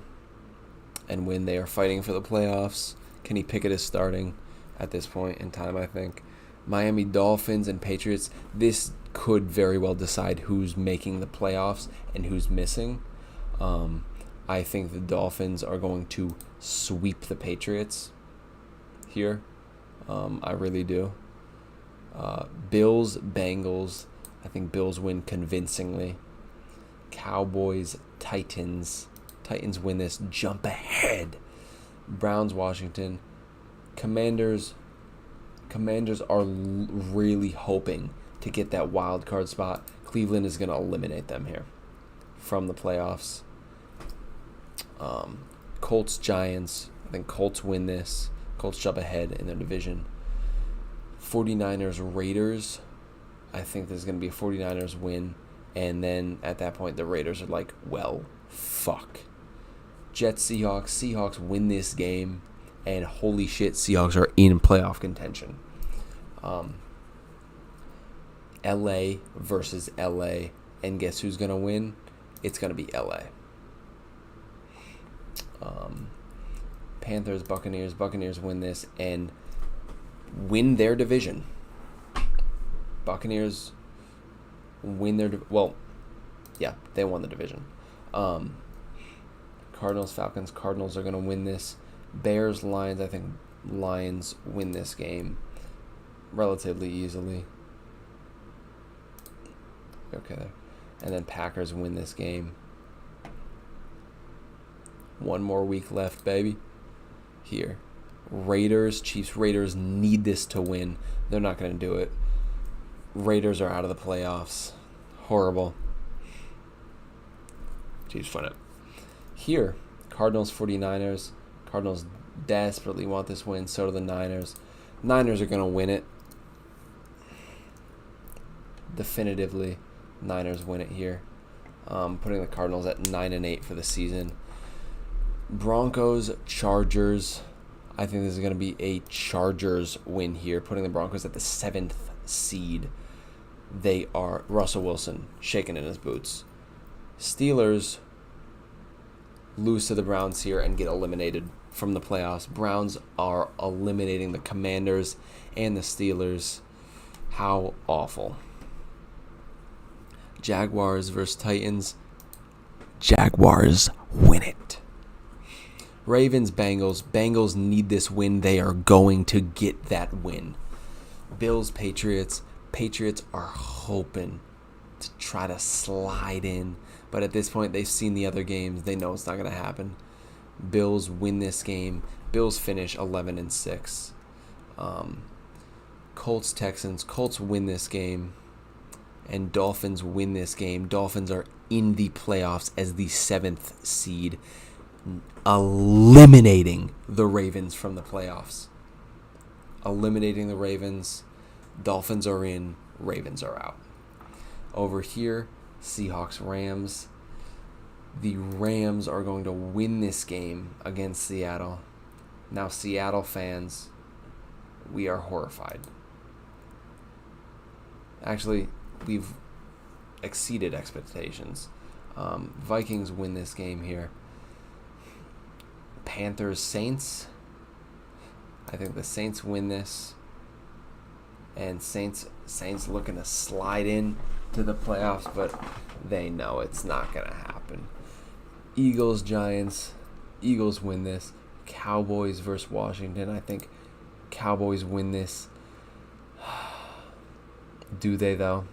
and win. They are fighting for the playoffs. Kenny Pickett is starting at this point in time, I think. Miami Dolphins and Patriots. This could very well decide who's making the playoffs and who's missing. I think the Dolphins are going to sweep the Patriots here. I really do. Bills, Bengals. I think Bills win convincingly. Cowboys, Titans. Titans win this. Jump ahead. Browns, Washington. Commanders are really hoping to get that wild card spot. Cleveland is going to eliminate them here from the playoffs. Colts, Giants. I think Colts win this. Colts jump ahead in their division. 49ers, Raiders. I think there's going to be a 49ers win. And then at that point, the Raiders are like, well, fuck. Jets, Seahawks. Seahawks win this game. And holy shit, Seahawks are in playoff contention. LA versus LA. And guess who's going to win? It's going to be LA. Panthers, Buccaneers. Buccaneers win this and win their division. Buccaneers win their... they won the division. Cardinals, Falcons. Cardinals are going to win this. Bears, Lions. I think Lions win this game relatively easily. Okay. And then Packers win this game. 1 more week left, baby. Here. Raiders, Chiefs, Raiders need this to win. They're not going to do it. Raiders are out of the playoffs. Horrible. Chiefs win it. Here, Cardinals, 49ers. Cardinals desperately want this win. So do the Niners. Niners are going to win it. Definitively, Niners win it here. Putting the Cardinals at 9-8 for the season. Broncos, Chargers. I think this is going to be a Chargers win here, putting the Broncos at the 7th seed. They are Russell Wilson shaking in his boots. Steelers lose to the Browns here and get eliminated from the playoffs. Browns are eliminating the Commanders and the Steelers. How awful. Jaguars versus Titans. Jaguars win it. Ravens, Bengals. Bengals need this win. They are going to get that win. Bills, Patriots. Patriots are hoping to try to slide in. But at this point, they've seen the other games. They know it's not going to happen. Bills win this game. Bills finish 11-6. Colts, Texans. Colts win this game. And Dolphins win this game. Dolphins are in the playoffs as the 7th seed, eliminating the Ravens from the playoffs. Eliminating the Ravens. Dolphins are in. Ravens are out. Over here, Seahawks, Rams. The Rams are going to win this game against Seattle. Now, Seattle fans, we are horrified. Actually, we've exceeded expectations. Vikings win this game here. Panthers, Saints. I think the Saints win this. And Saints looking to slide in to the playoffs, but they know it's not going to happen. Eagles, Giants. Eagles win this. Cowboys versus Washington. I think Cowboys win this. Do they though?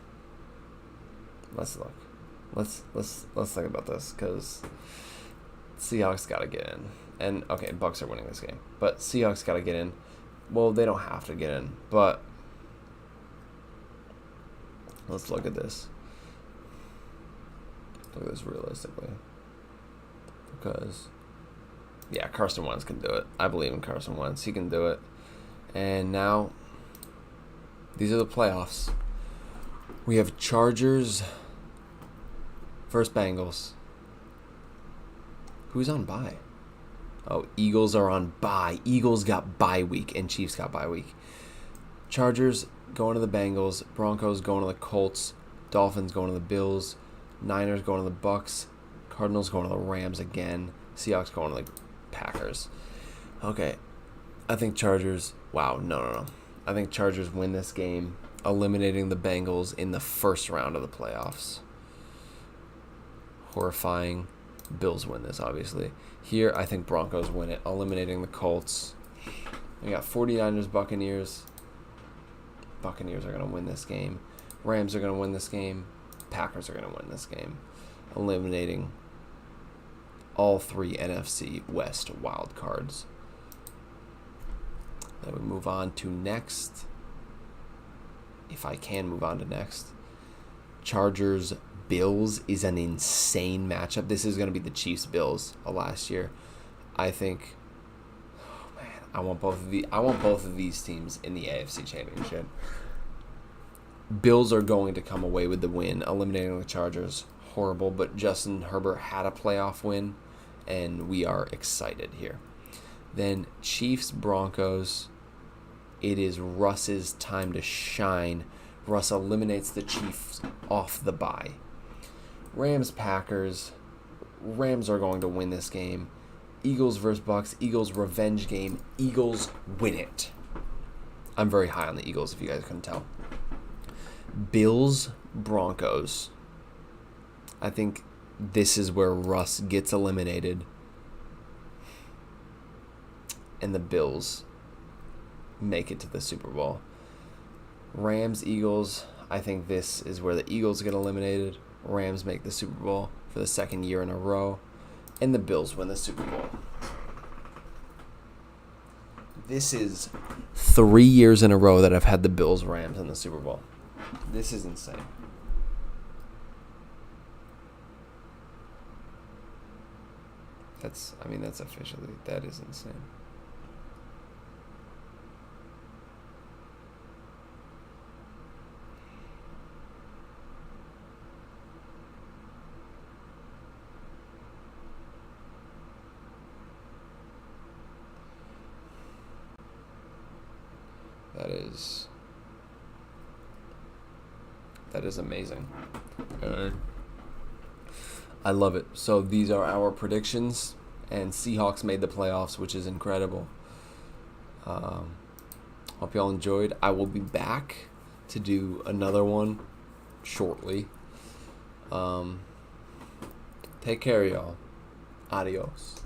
Let's look. Let's think about this, because Seahawks got to get in. And okay, Bucks are winning this game, but Seahawks got to get in. Well, they don't have to get in, but let's look at this. Look at this realistically, because yeah, Carson Wentz can do it. I believe in Carson Wentz. He can do it. And now these are the playoffs. We have Chargers versus Bengals. Who's on bye? Oh, Eagles are on bye. Eagles got bye week and Chiefs got bye week. Chargers going to the Bengals. Broncos going to the Colts. Dolphins going to the Bills. Niners going to the Bucks. Cardinals going to the Rams again. Seahawks going to the Packers. Okay, I think Chargers... Wow, no. I think Chargers win this game, eliminating the Bengals in the first round of the playoffs. Horrifying. Bills win this, obviously. Here, I think Broncos win it, eliminating the Colts. We got 49ers, Buccaneers. Buccaneers are going to win this game. Rams are going to win this game. Packers are going to win this game, eliminating all three NFC West wild cards. Then we move on to next. If I can move on to next. Chargers Bills is an insane matchup. This is going to be the Chiefs Bills of last year. I think, oh man, I want both of these teams in the AFC Championship. Bills are going to come away with the win, eliminating the Chargers. Horrible, but Justin Herbert had a playoff win, and we are excited here. Then Chiefs Broncos. It is Russ's time to shine. Russ eliminates the Chiefs off the bye. Rams Packers. Rams are going to win this game. Eagles versus Bucks. Eagles revenge game. Eagles win it. I'm very high on the Eagles, if you guys couldn't tell. Bills Broncos. I think this is where Russ gets eliminated, and the Bills make it to the Super Bowl. Rams Eagles. I think this is where the Eagles get eliminated. Rams make the Super Bowl for the second year in a row, and the Bills win the Super Bowl. This is 3 years in a row that I've had the Bills Rams in the Super Bowl. This is insane. That's officially, that is insane. That is amazing. I love it. So these are our predictions, and Seahawks made the playoffs, which is incredible. Hope y'all enjoyed. I will be back to do another one shortly. Take care, y'all. Adios.